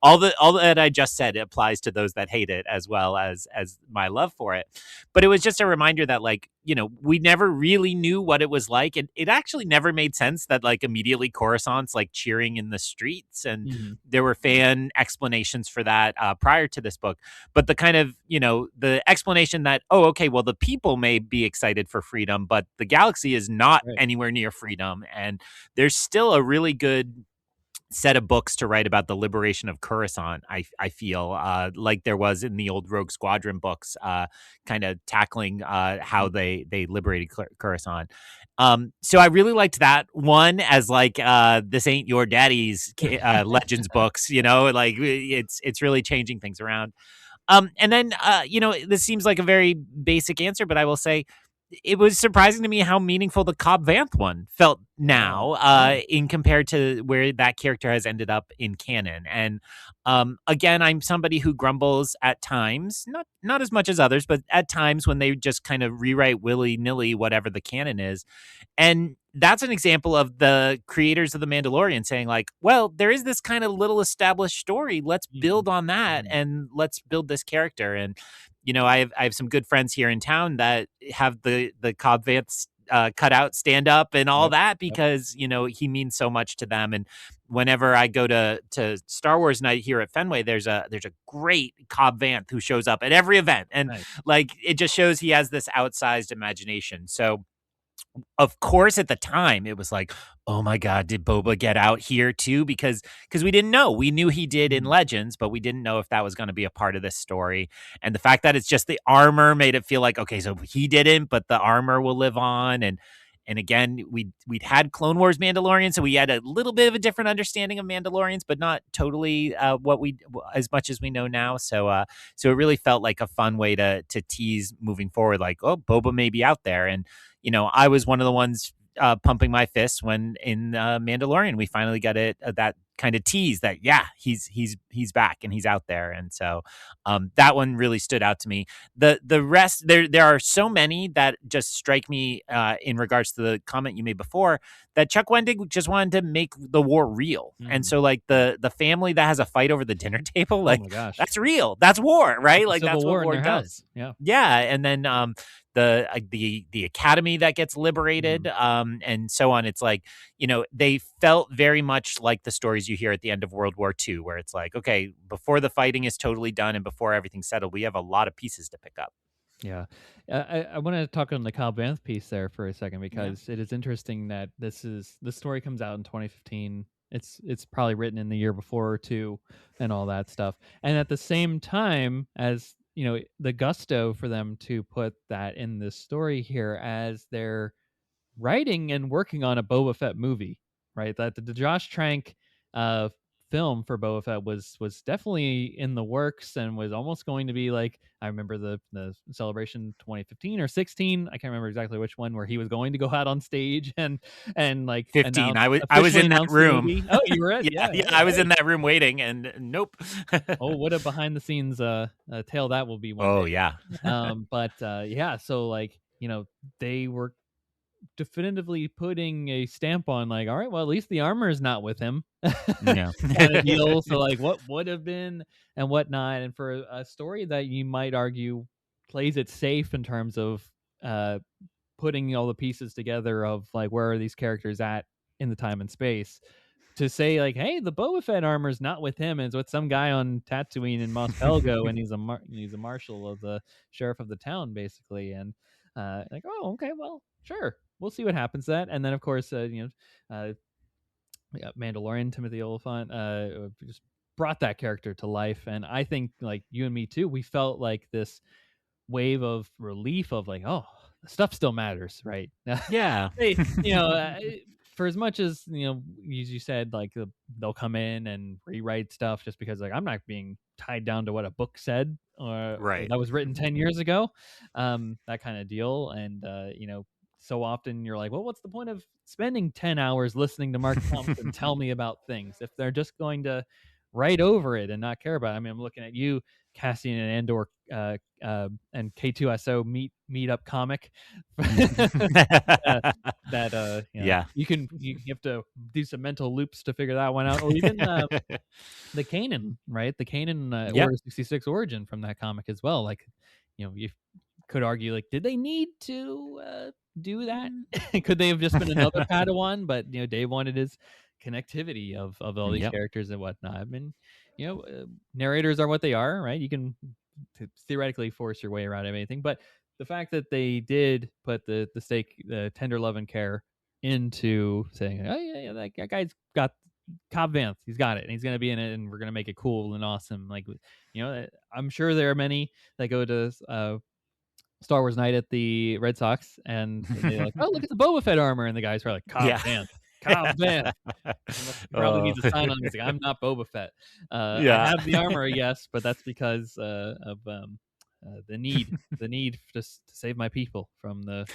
all that I just said applies to those that hate it, as well as my love for it. But it was just a reminder that, like, we never really knew what it was like. And it actually never made sense that, like, immediately Coruscant's like cheering in the streets. And there were fan explanations for that prior to this book. But the kind of, the explanation that, oh, okay, well, the people may be excited for freedom, but the galaxy is not anywhere near freedom. And there's still a really good set of books to write about the liberation of Coruscant, I feel, like there was in the old Rogue Squadron books, kind of tackling how they liberated Coruscant. So I really liked that one as like, this ain't your daddy's Legends books, like it's really changing things around. And then, this seems like a very basic answer, but I will say it was surprising to me how meaningful the Cobb Vanth one felt now, in compared to where that character has ended up in canon. And again, I'm somebody who grumbles at times, not as much as others, but at times when they just kind of rewrite willy-nilly whatever the canon is. And that's an example of the creators of The Mandalorian saying, like, well, there is this kind of little established story. Let's build on that and let's build this character. And I have some good friends here in town that have the Cobb Vanth cutout stand up and all that, because you know he means so much to them. And whenever I go to Star Wars night here at Fenway, there's a great Cobb Vanth who shows up at every event, and like it just shows he has this outsized imagination. So of course, at the time, it was like, oh my God, did Boba get out here too? Because we didn't know. We knew he did in Legends, but we didn't know if that was going to be a part of this story. And the fact that it's just the armor made it feel like, okay, so he didn't, but the armor will live on. And again, we'd had Clone Wars Mandalorian, so we had a little bit of a different understanding of Mandalorians, but not totally as much as we know now. So so it really felt like a fun way to tease moving forward, like, oh, Boba may be out there. And you know, I was one of the ones pumping my fists when in Mandalorian we finally got that kind of tease that he's back and he's out there. And so that one really stood out to me. The rest, there are so many that just strike me in regards to the comment you made before, that Chuck Wendig just wanted to make the war real. And so like the family that has a fight over the dinner table, like, oh my gosh, that's real, that's war, right? Like Civil that's what war does. Yeah. And then the academy that gets liberated, and so on. It's like, you know, they felt very much like the stories you hear at the end of World War II, where it's like, okay, before the fighting is totally done and before everything's settled, we have a lot of pieces to pick up. Yeah. I want to talk on the Cobb Vanth piece there for a second, because it is interesting that this story comes out in 2015. It's probably written in the year before too, and all that stuff. And at the same time, as you know, the gusto for them to put that in this story here as they're writing and working on a Boba Fett movie, right? That the Josh Trank film for Boba Fett was definitely in the works and was almost going to be like, I remember the Celebration 2015 or 16, I can't remember exactly which one, where he was going to go out on stage and like 15. I was in that room. Oh, you were at yeah, I was in that room waiting, and nope. Oh, what a behind the scenes tale that will be one Oh day. yeah. But yeah, so like, you know, they were definitively putting a stamp on like, all right, well, at least the armor is not with him. Yeah. Kind of deal. So like, what would have been and whatnot, and for a story that you might argue plays it safe in terms of putting all the pieces together of like, where are these characters at in the time and space, to say like, hey, the Boba Fett armor is not with him, it's with some guy on Tatooine in Mos Pelgo, and he's a marshal of the sheriff of the town, basically. And like, oh, okay, well, sure, we'll see what happens to that. And then of course, Mandalorian Timothy Olyphant just brought that character to life. And I think like you and me too, we felt like this wave of relief of like, oh, the stuff still matters, right? Yeah. They, for as much as, as you said, like they'll come in and rewrite stuff just because like I'm not being tied down to what a book said or Right. that was written 10 years ago, that kind of deal. And so often you're like, well, what's the point of spending 10 hours listening to Mark Thompson tell me about things if they're just going to write over it and not care about it? I mean, I'm looking at you, Cassian and Andor and K2SO meet up comic that you have to do some mental loops to figure that one out, or even the canon, right? The canon Order 66 origin from that comic as well. Like, you could argue like, did they need to do that? Could they have just been another Padawan? But Dave wanted his connectivity of all these characters and whatnot. I mean, narrators are what they are, right? You can theoretically force your way around anything, but the fact that they did put the stake, the tender love and care into saying, oh yeah, that guy's got Cobb Vanth, he's got it, and he's gonna be in it, and we're gonna make it cool and awesome. Like, I'm sure there are many that go to Star Wars night at the Red Sox and they're like, oh, look at the Boba Fett armor, and the guys are like, Cobb Vanth. Cobb Vanth. Probably needs a sign on. He's like, I'm not Boba Fett. I have the armor, yes, but that's because of the need to save my people from the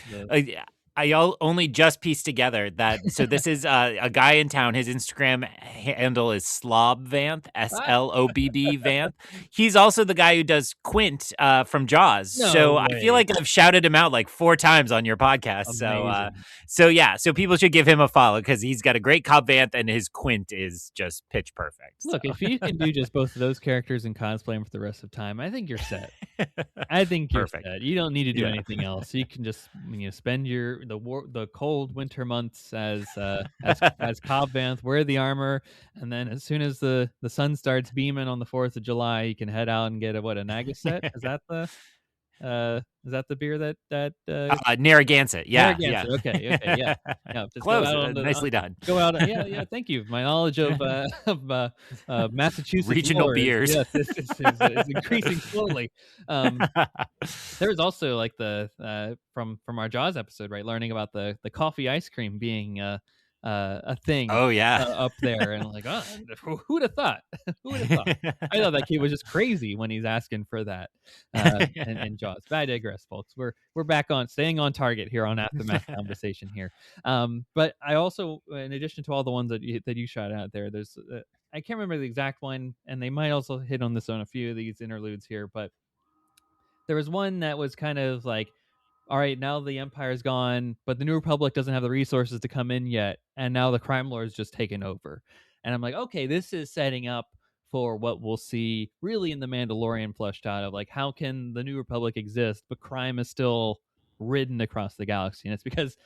I only just pieced together that. So this is a guy in town. His Instagram handle is Slob Vanth, SLOBB Vanth. He's also the guy who does Quint from Jaws. No so way. I feel like I've shouted him out like 4 times on your podcast. Amazing. So people should give him a follow because he's got a great Cobb Vanth and his Quint is just pitch perfect. Look, if you can do just both of those characters and cosplay them for the rest of time, I think you're set. I think you're Perfect. set. You don't need to do anything else. You can just spend the cold winter months as Cobb Vanth, wear the armor, and then as soon as the sun starts beaming on the 4th of July, you can head out and get a Nagaset. Is that the beer that Narragansett. Yeah, yeah. Narragansett. Okay, yeah. Yeah, just go Close. out on the Nicely done. go out. Yeah. Thank you. My knowledge of Massachusetts Regional lore beers. Yes, is increasing slowly. There was also like the from our Jaws episode, right? Learning about the coffee ice cream being a thing. Oh, yeah. Up there, and like, oh, who'd have thought? Who would have thought? I thought that kid was just crazy when he's asking for that. And Jaws. But I digress, folks. We're back on staying on target here on Aftermath conversation here. But I also, in addition to all the ones that you shot out there, there's I can't remember the exact one, and they might also hit on this on a few of these interludes here, but there was one that was kind of like, all right, now the Empire's gone, but the New Republic doesn't have the resources to come in yet, and now the Crime Lord's just taken over. And I'm like, okay, this is setting up for what we'll see really in The Mandalorian fleshed out of like, how can the New Republic exist, but crime is still ridden across the galaxy? And it's because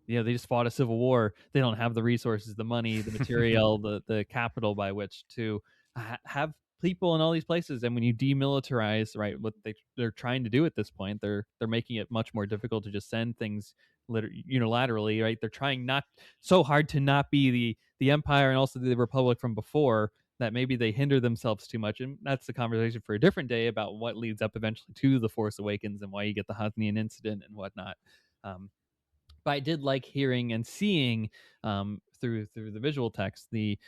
they just fought a civil war. They don't have the resources, the money, the material, the capital by which to have people in all these places. And when you demilitarize, right, what they're trying to do at this point, they're making it much more difficult to just send things unilaterally, right? They're trying not so hard to not be the Empire and also the Republic from before that maybe they hinder themselves too much. And that's the conversation for a different day about what leads up eventually to The Force Awakens and why you get the Hosnian incident and whatnot. But I did like hearing and seeing through the visual text the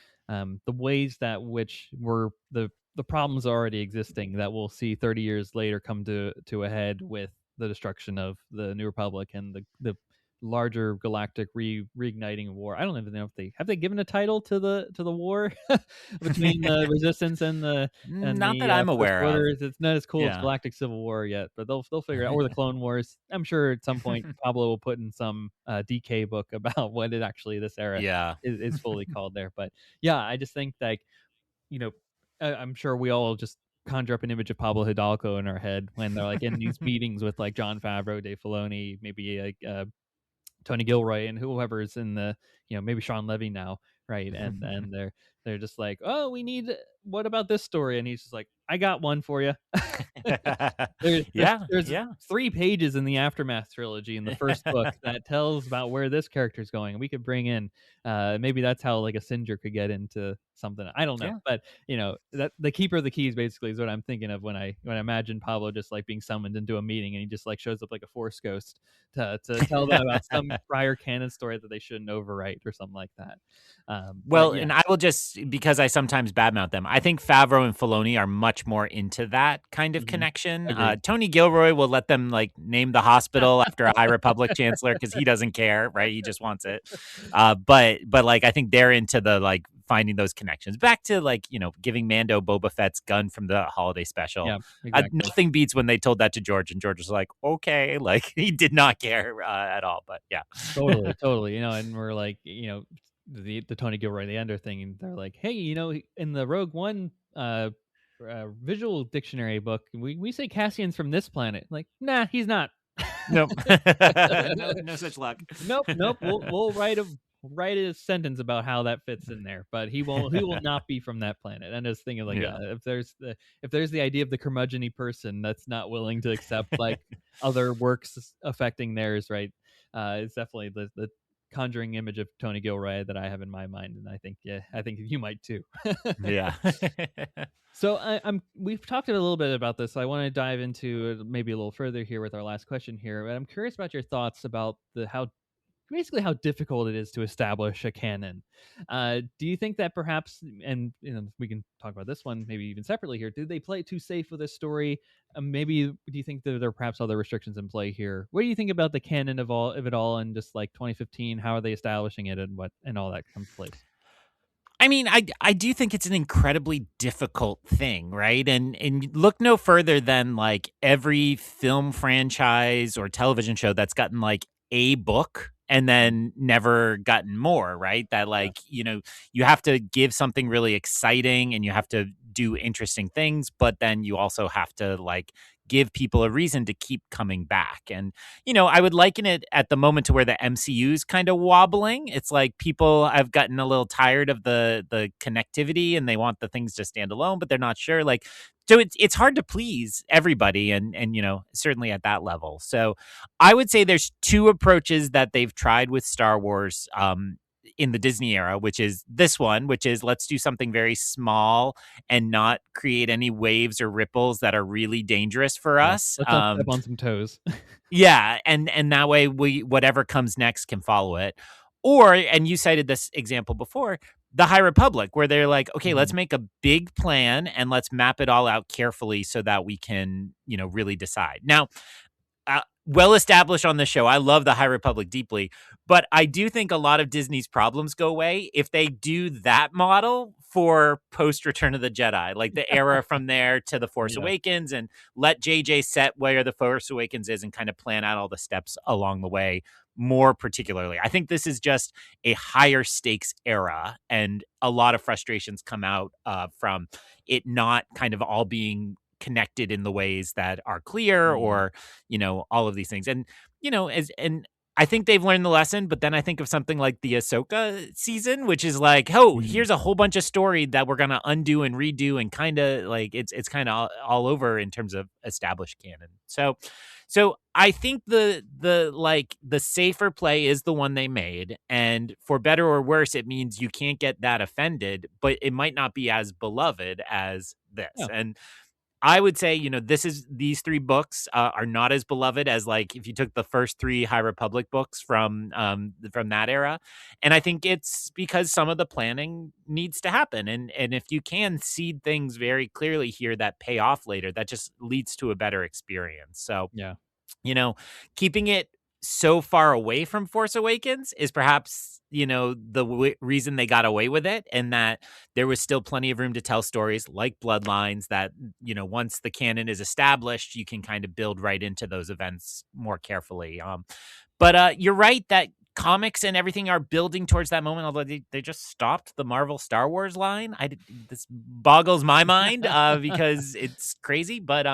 ways that which were the problems already existing that we'll see 30 years later come to a head with the destruction of the New Republic and the larger galactic reigniting war. I don't even know if they given a title to the war between the Resistance and not that I'm aware of. It's not as cool as Galactic Civil War yet, but they'll figure it out. Or the Clone Wars. I'm sure at some point Pablo will put in some DK book about what it actually this era is fully called there. But yeah, I just think like, I'm sure we all just conjure up an image of Pablo Hidalgo in our head when they're like in these meetings with like Jon Favreau, Dave Filoni, maybe like Tony Gilroy and whoever is in the, maybe Sean Levy now, right? And they're just like, oh, we need, what about this story? And he's just like, I got one for you. There's 3 pages in the Aftermath trilogy in the first book that tells about where this character's going. We could bring in, maybe that's how like a Singer could get into something. I don't know, but that the Keeper of the Keys basically is what I'm thinking of when I imagine Pablo just like being summoned into a meeting and he just like shows up like a Force ghost to tell them about some prior canon story that they shouldn't overwrite or something like that. And I will just, because I sometimes badmouth them, I think Favreau and Filoni are much more into that kind of connection. Tony Gilroy will let them like name the hospital after a High Republic chancellor because he doesn't care, right? He just wants it. But like I think they're into the like finding those connections. Back to like, giving Mando Boba Fett's gun from the holiday special. Yeah, exactly. Nothing beats when they told that to George, and George was like, okay, like he did not care at all. But yeah, totally. And we're like, the Tony Gilroy the Ender thing, and they're like, hey, in the Rogue One visual dictionary book, we say Cassian's from this planet. Like, nah, he's not. Nope. no such luck. Nope. We'll write a sentence about how that fits in there, but he will not be from that planet. And I was thinking like, if there's the idea of the curmudgeon-y person that's not willing to accept like other works affecting theirs, right? It's definitely the conjuring image of Tony Gilroy that I have in my mind, and I think you might too. Yeah. So we've talked a little bit about this. So I want to dive into it maybe a little further here with our last question here. But I'm curious about your thoughts about how difficult it is to establish a canon. Do you think that perhaps, and we can talk about this one maybe even separately here, do they play it too safe with this story? Maybe do you think that there are perhaps other restrictions in play here? What do you think about the canon of it all and just like 2015? How are they establishing it and all that comes to place? I mean, I do think it's an incredibly difficult thing, right? And look no further than like every film franchise or television show that's gotten like a book and then never gotten more, right? That like, you have to give something really exciting and you have to do interesting things, but then you also have to like give people a reason to keep coming back. And, I would liken it at the moment to where the MCU is kind of wobbling. It's like people have gotten a little tired of the connectivity and they want the things to stand alone, but they're not sure. Like, so it's hard to please everybody, and certainly at that level. So I would say there's two approaches that they've tried with Star Wars in the Disney era, which is this one, which is let's do something very small and not create any waves or ripples that are really dangerous for us. Let's not step on some toes. Yeah, and that way whatever comes next can follow it. Or, and you cited this example before, the High Republic, where they're like, okay, let's make a big plan and let's map it all out carefully so that we can, really decide. Now, well established on the show, I love the High Republic deeply, but I do think a lot of Disney's problems go away if they do that model for post Return of the Jedi, like the era from there to the Force Awakens, and let JJ set where the Force Awakens is and kind of plan out all the steps along the way. More particularly, I think this is just a higher stakes era, and a lot of frustrations come out from it not kind of all being connected in the ways that are clear, or all of these things. And and I think they've learned the lesson, but then I think of something like the Ahsoka season, which is like, here's a whole bunch of story that we're gonna undo and redo, and kind of like it's kind of all over in terms of established canon. So I think the safer play is the one they made, and for better or worse, it means you can't get that offended, but it might not be as beloved as this. Yeah. And I would say, these three books are not as beloved as, like, if you took the first three High Republic books from that era. And I think it's because some of the planning needs to happen. And if you can seed things very clearly here that pay off later, that just leads to a better experience. So, Yeah. Keeping it so far away from Force Awakens is perhaps, the reason they got away with it, and that there was still plenty of room to tell stories like Bloodlines that, once the canon is established, you can kind of build right into those events more carefully. But you're right that comics and everything are building towards that moment, although they just stopped the Marvel Star Wars line. This boggles my mind because it's crazy. But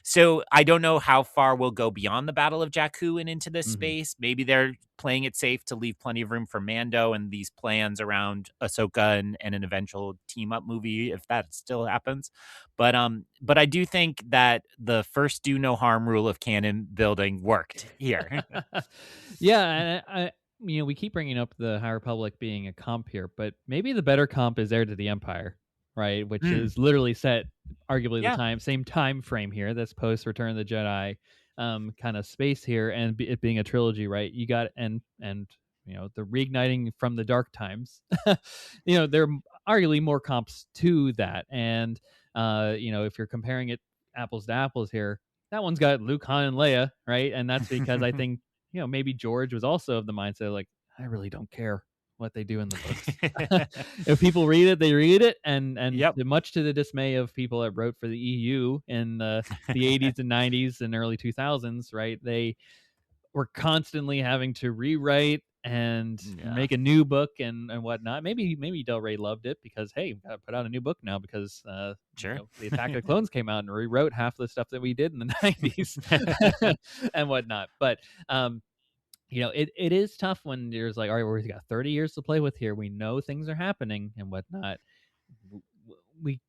so I don't know how far we'll go beyond the Battle of Jakku and into this space. Maybe they're playing it safe to leave plenty of room for Mando and these plans around Ahsoka and an eventual team up movie, if that still happens. But I do think that the first do no harm rule of canon building worked here. Yeah, and we keep bringing up the High Republic being a comp here, but maybe the better comp is Heir to the Empire, right? Which is literally set arguably the same time frame here. That's post Return of the Jedi kind of space here, and it being a trilogy, right? You got and the reigniting from the dark times. There are arguably more comps to that, and if you're comparing it apples to apples here, that one's got Luke, Han, and Leia, right? And that's because I think maybe George was also of the mindset like, I really don't care what they do in the books. If people read it, they read it, and much to the dismay of people that wrote for the EU in the 80s and 90s and early 2000s, right? They were constantly having to rewrite and make a new book and whatnot. Maybe Del Rey loved it because, hey, we gotta put out a new book now because the Attack of the Clones came out and rewrote half the stuff that we did in the 90s and whatnot. But it is tough when there's like, all right, we've got 30 years to play with here. We know things are happening and whatnot. We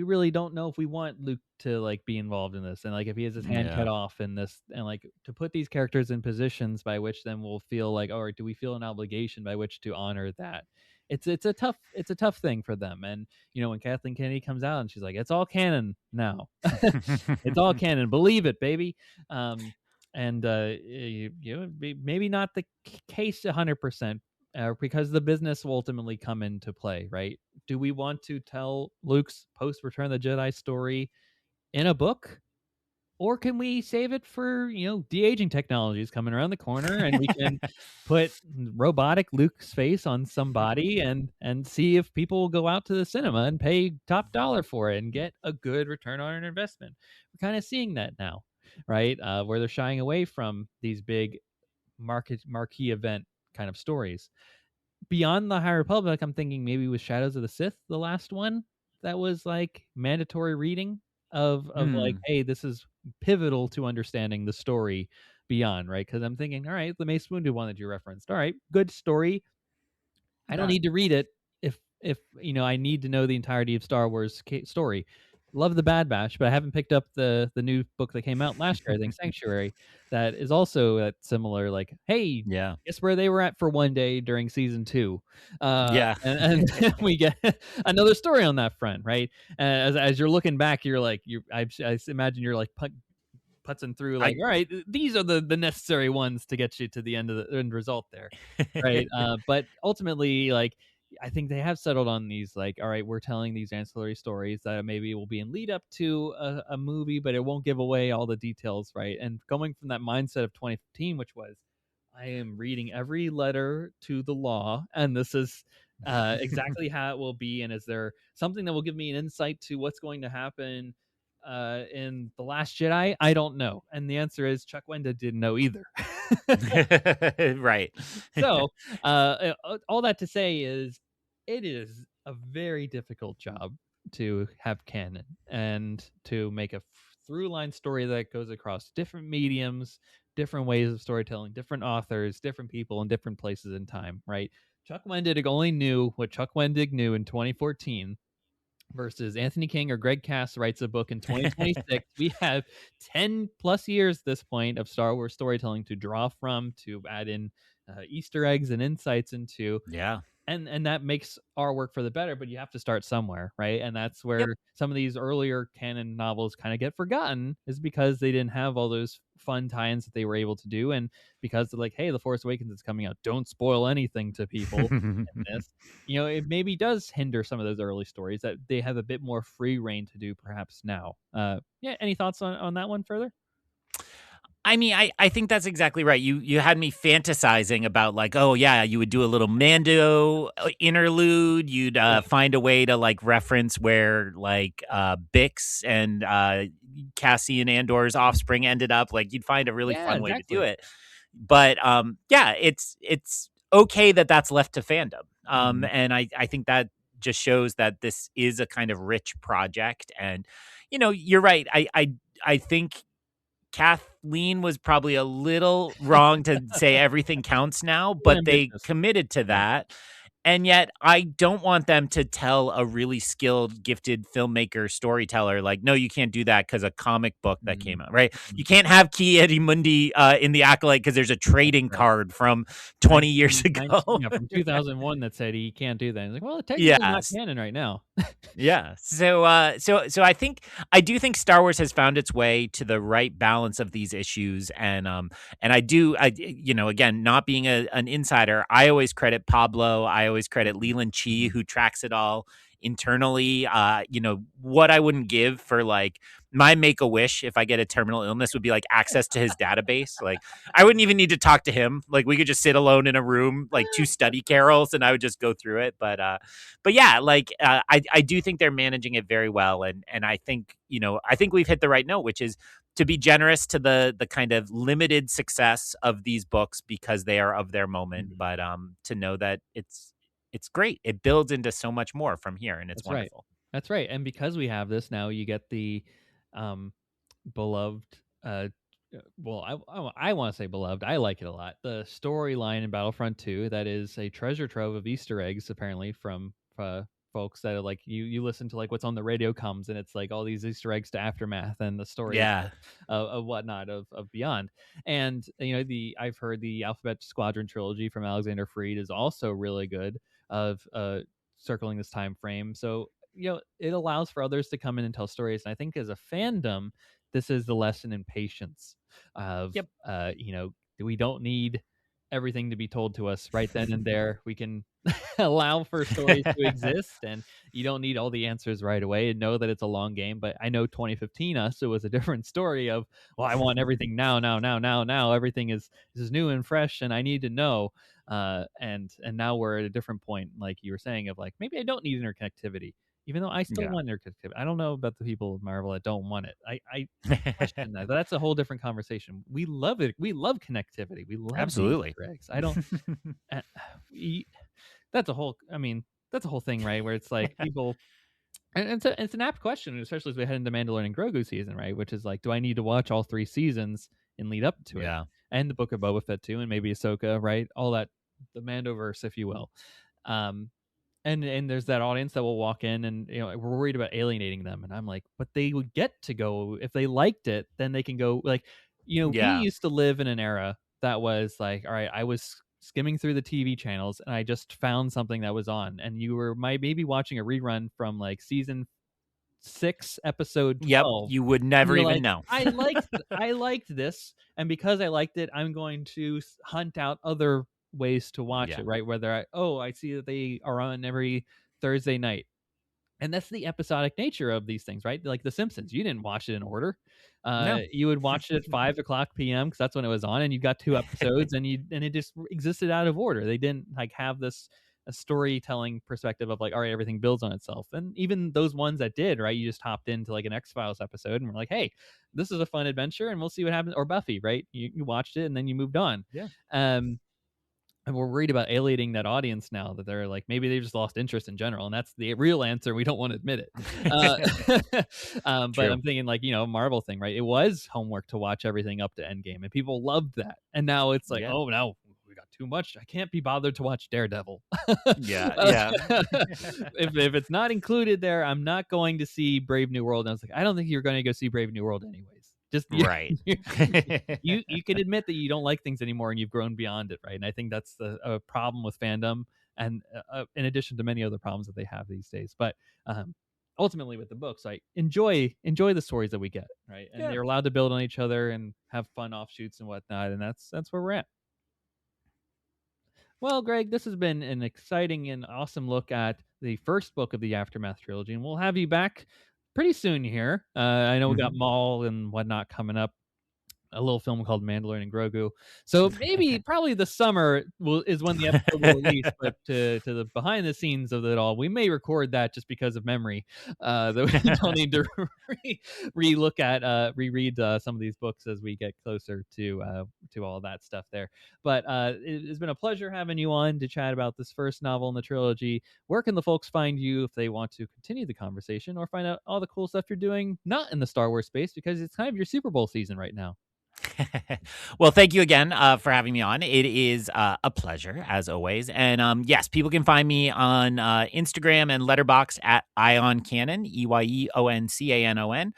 really don't know if we want Luke to like be involved in this, and like if he has his hand cut off in this, and like to put these characters in positions by which then we'll feel like, all right, do we feel an obligation by which to honor that? It's a tough thing for them. And when Kathleen Kennedy comes out and she's like, it's all canon now. It's all canon, believe it, baby. And maybe not the case 100%, because the business will ultimately come into play, right? Do we want to tell Luke's post Return of the Jedi story in a book, or can we save it for de-aging technologies coming around the corner, and we can put robotic Luke's face on somebody and see if people will go out to the cinema and pay top dollar for it and get a good return on an investment? We're kind of seeing that now, right? Where they're shying away from these big marquee event kind of stories. Beyond the High Republic, I'm thinking maybe with Shadows of the Sith, the last one that was like mandatory reading of like, hey, this is pivotal to understanding the story beyond, right? Because I'm thinking, all right, the Mace Windu one that you referenced, all right, good story. I don't need to read it if I need to know the entirety of Star Wars story. Love the Bad Batch, but I haven't picked up the new book that came out last year, I think Sanctuary, that is also similar. Like, hey, Yeah. guess where they were at for one day during season 2, Yeah. and we get another story on that front, right? As you're looking back, you're like, I imagine you're like putzing through, like, I all right, these are the necessary ones to get you to the end result there, right? But ultimately, like, I think they have settled on these, like, all right, we're telling these ancillary stories that maybe will be in lead up to a movie, but it won't give away all the details, right? And going from that mindset of 2015, which was, I am reading every letter to the law, and this is exactly how it will be. And is there something that will give me an insight to what's going to happen in The Last Jedi? I don't know. And the answer is Chuck Wendig didn't know either. right. So, all that to say is, it is a very difficult job to have canon and to make a through line story that goes across different mediums, different ways of storytelling, different authors, different people, in different places in time, right? Chuck Wendig only knew what Chuck Wendig knew in 2014 versus Anthony King or Greg Cass writes a book in 2026. We have 10 plus years at this point of Star Wars storytelling to draw from, to add in Easter eggs and insights into. Yeah. And that makes our work for the better, but you have to start somewhere, right? And that's Yep. where some of these earlier canon novels kind of get forgotten, is because they didn't have all those fun tie-ins that they were able to do. And because they're like, hey, The Force Awakens is coming out, don't spoil anything to people in this. It maybe does hinder some of those early stories that they have a bit more free reign to do perhaps now. Yeah, any thoughts on that one further? I mean, I think that's exactly right. You had me fantasizing about, like, oh yeah, you would do a little Mando interlude. You'd find a way to, like, reference where, like, Bix and Cassian Andor's offspring ended up. Like, you'd find a really Yeah, fun way to do exactly. it. But yeah, it's okay that that's left to fandom. Mhm. And I think that just shows that this is a kind of rich project. And you're right. I think Kathleen was probably a little wrong to say everything counts now, Too but they ambitious. committed to Yeah. that. And yet, I don't want them to tell a really skilled, gifted filmmaker, storyteller, like, no, you can't do that because a comic book that came out, right? You can't have Ki Mundi in The Acolyte because there's a trading Right. card from 20 years ago. From 2001 that said he can't do that. He's like, well, it's technically not Yes. canon right now. Yeah. So I do think Star Wars has found its way to the right balance of these issues. And again, not being an insider, I always credit Pablo, I always credit Leland Chi, who tracks it all internally. What I wouldn't give for, like, my make-a-wish if I get a terminal illness would be, like, access to his database. Like, I wouldn't even need to talk to him. Like, we could just sit alone in a room, like 2 study carols, and I would just go through it. But yeah, like, I do think they're managing it very well. And I think, I think we've hit the right note, which is to be generous to the kind of limited success of these books because they are of their moment, but to know that it's great. It builds into so much more from here, and it's That's right. wonderful. That's right. And because we have this now, you get the um, beloved. I want to say beloved. I like it a lot. The storyline in Battlefront 2 that is a treasure trove of Easter eggs, apparently from folks that are like, you listen to, like, what's on the radio comes, and it's like all these Easter eggs to Aftermath and the stories Yeah. of whatnot of Beyond. And I've heard the Alphabet Squadron trilogy from Alexander Freed is also really good of circling this time frame. So it allows for others to come in and tell stories. And I think as a fandom, this is the lesson in patience of Yep. we don't need everything to be told to us right then and there. We can allow for stories to exist, and you don't need all the answers right away, and know that it's a long game. But I know 2015 us, it was a different story of, well, I want everything now. Everything is new and fresh, and I need to know. And now we're at a different point, like you were saying, of like, maybe I don't need interconnectivity, even though I still Yeah. want interconnectivity. I don't know about the people of Marvel that don't want it. I question that, but that's a whole different conversation. We love it. We love connectivity. We love the Absolutely. Easter eggs. I don't. uh, that's a whole. I mean, that's a whole thing, right? Where it's like people And it's an apt question, especially as we head into Mandalorian and Grogu season, right? Which is like, do I need to watch all 3 seasons and lead up to it? Yeah. And the Book of Boba Fett too, and maybe Ahsoka, right? All that, the Mandoverse, if you will. Um, and there's that audience that will walk in and, we're worried about alienating them, and I'm like, but they would get to go if they liked it, then they can go. Like, we Yeah. used to live in an era that was like, all right, I was skimming through the TV channels and I just found something that was on, and you were maybe watching a rerun from like season 6, episode Yep. 12. You would And never you're even like, know. I liked this, and because I liked it, I'm going to hunt out other ways to watch Yeah. it, right? Whether I see that they are on every Thursday night. And that's the episodic nature of these things, right? Like The Simpsons, you didn't watch it in order. No. You would watch it at 5 o'clock p.m. because that's when it was on, and you got 2 episodes, and it just existed out of order. They didn't like have this a storytelling perspective of like, all right, everything builds on itself. And even those ones that did, right? You just hopped into like an X-Files episode and we're like, hey, this is a fun adventure, and we'll see what happens. Or Buffy, right? You watched it and then you moved on. Yeah. And we're worried about alienating that audience now, that they're like, maybe they just lost interest in general, and that's the real answer. We don't want to admit it. But True. I'm thinking like, Marvel thing, right? It was homework to watch everything up to Endgame, and people loved that. And now it's like, Yeah. oh no, we got too much. I can't be bothered to watch Daredevil. Yeah. If it's not included there, I'm not going to see Brave New World. And I was like, I don't think you're going to go see Brave New World anyways. Just Right. you can admit that you don't like things anymore and you've grown beyond it, right? And I think that's a problem with fandom, and in addition to many other problems that they have these days. But ultimately, with the books, I enjoy the stories that we get, right? And Yeah. they're allowed to build on each other and have fun offshoots and whatnot, and that's where we're at. Well, Greg, this has been an exciting and awesome look at the first book of the Aftermath trilogy, and we'll have you back pretty soon here. I know we got Maul and whatnot coming up, a little film called Mandalorian and Grogu. So probably the summer is when the episode will release. But to the behind the scenes of it all, we may record that just because of memory. That we don't need to reread some of these books as we get closer to all that stuff there. But it's been a pleasure having you on to chat about this first novel in the trilogy. Where can the folks find you if they want to continue the conversation or find out all the cool stuff you're doing not in the Star Wars space, because it's kind of your Super Bowl season right now? Well, thank you again for having me on. It is a pleasure, as always. And yes, people can find me on Instagram and Letterboxd at EyeOnCanon, EyeOnCanon.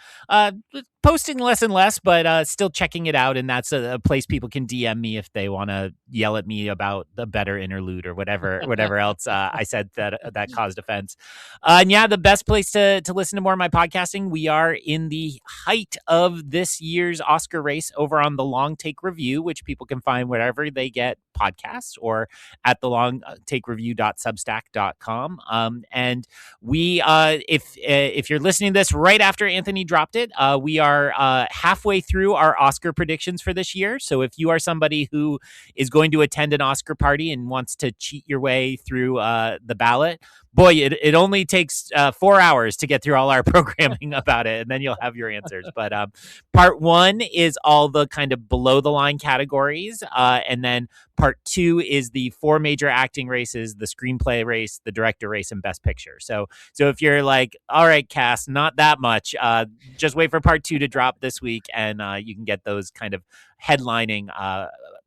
Posting less and less, but still checking it out. And that's a place people can DM me if they want to yell at me about the better interlude or whatever else I said that caused offense. And yeah, the best place to listen to more of my podcasting. We are in the height of this year's Oscar race over on the Long Take Review, which people can find wherever they get podcasts or at the longtakereview.substack.com. And we, if you're listening to this right after Anthony dropped it, we are halfway through our Oscar predictions for this year. So if you are somebody who is going to attend an Oscar party and wants to cheat your way through the ballot, boy, it only takes 4 hours to get through all our programming about it, and then you'll have your answers. But part 1 is all the kind of below the line categories, and then part 2 is the 4 major acting races: the screenplay race, the director race, and best picture. So if you're like, all right, cast, not that much, just wait for part 2 to drop this week, and you can get those kind of headlining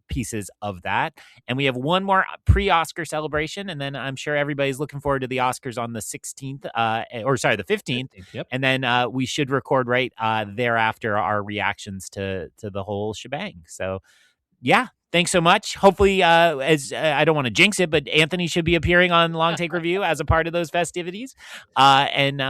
pieces of that. And we have one more pre-Oscar celebration, and then I'm sure everybody's looking forward to the Oscars on the 16th, the 15th. Yep. And then we should record right thereafter our reactions to the whole shebang. So yeah, thanks so much. Hopefully, as I don't want to jinx it, but Anthony should be appearing on Long Take Review as a part of those festivities. And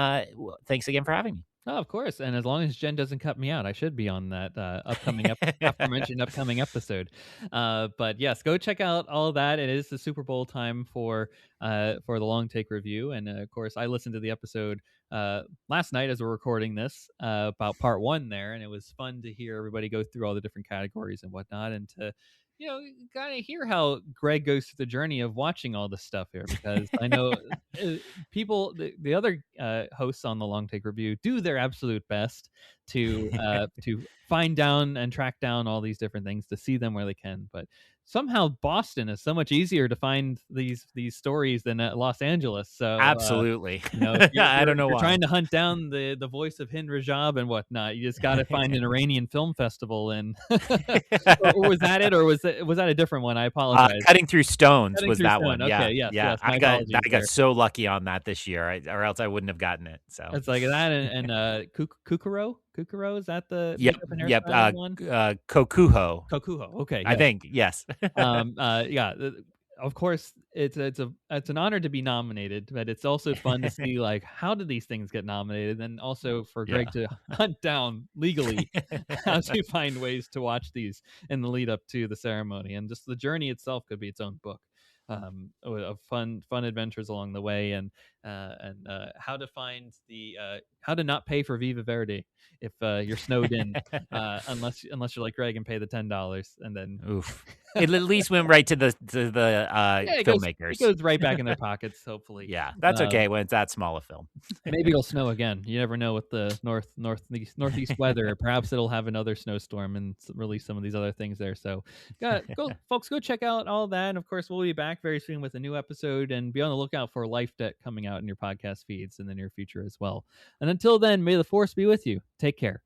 thanks again for having me. Oh, of course. And as long as Jen doesn't cut me out, I should be on that upcoming aforementioned upcoming episode. But yes, go check out all that. It is the Super Bowl time for the Long Take Review. And of course, I listened to the episode last night as we're recording this about part 1 there. And it was fun to hear everybody go through all the different categories and whatnot, and to kind of hear how Greg goes through the journey of watching all this stuff here, because I know people, the other hosts on the Long Take Review do their absolute best to find down and track down all these different things, to see them where they can. But somehow Boston is so much easier to find these stories than Los Angeles. So Absolutely. if I don't know you're why. trying to hunt down the voice of Hind Rajab and whatnot, you just got to find an Iranian film festival. And or was that it, or was that a different one? I apologize. Cutting Through Stones Cutting was Through that Stone. one. Okay, Yeah, yes, yeah. yes, my I got apologies so lucky on that this year, or else I wouldn't have gotten it. So it's like that and Kukuro. Kukuro, is that the yep, makeup and yep. hairstyling one? Kokuho, Kokuho. Okay, I think. Yes. yeah. Of course, it's an honor to be nominated, but it's also fun to see like how did these things get nominated, and also for Greg to hunt down legally how to find ways to watch these in the lead up to the ceremony, and just the journey itself could be its own book. Of fun adventures along the way, and how to find how to not pay for Viva Verde if you're snowed in, unless you're like Greg and pay the $10, and then Oof. It at least went right to the filmmakers. It goes right back in their pockets, hopefully. Yeah, that's okay when it's that small a film. Maybe it'll snow again. You never know with the northeast weather. Perhaps it'll have another snowstorm and release some of these other things there. So, folks, go check out all that. And of course, we'll be back very soon with a new episode. And be on the lookout for Life Debt coming out in your podcast feeds in the near future as well. And until then, may the Force be with you. Take care.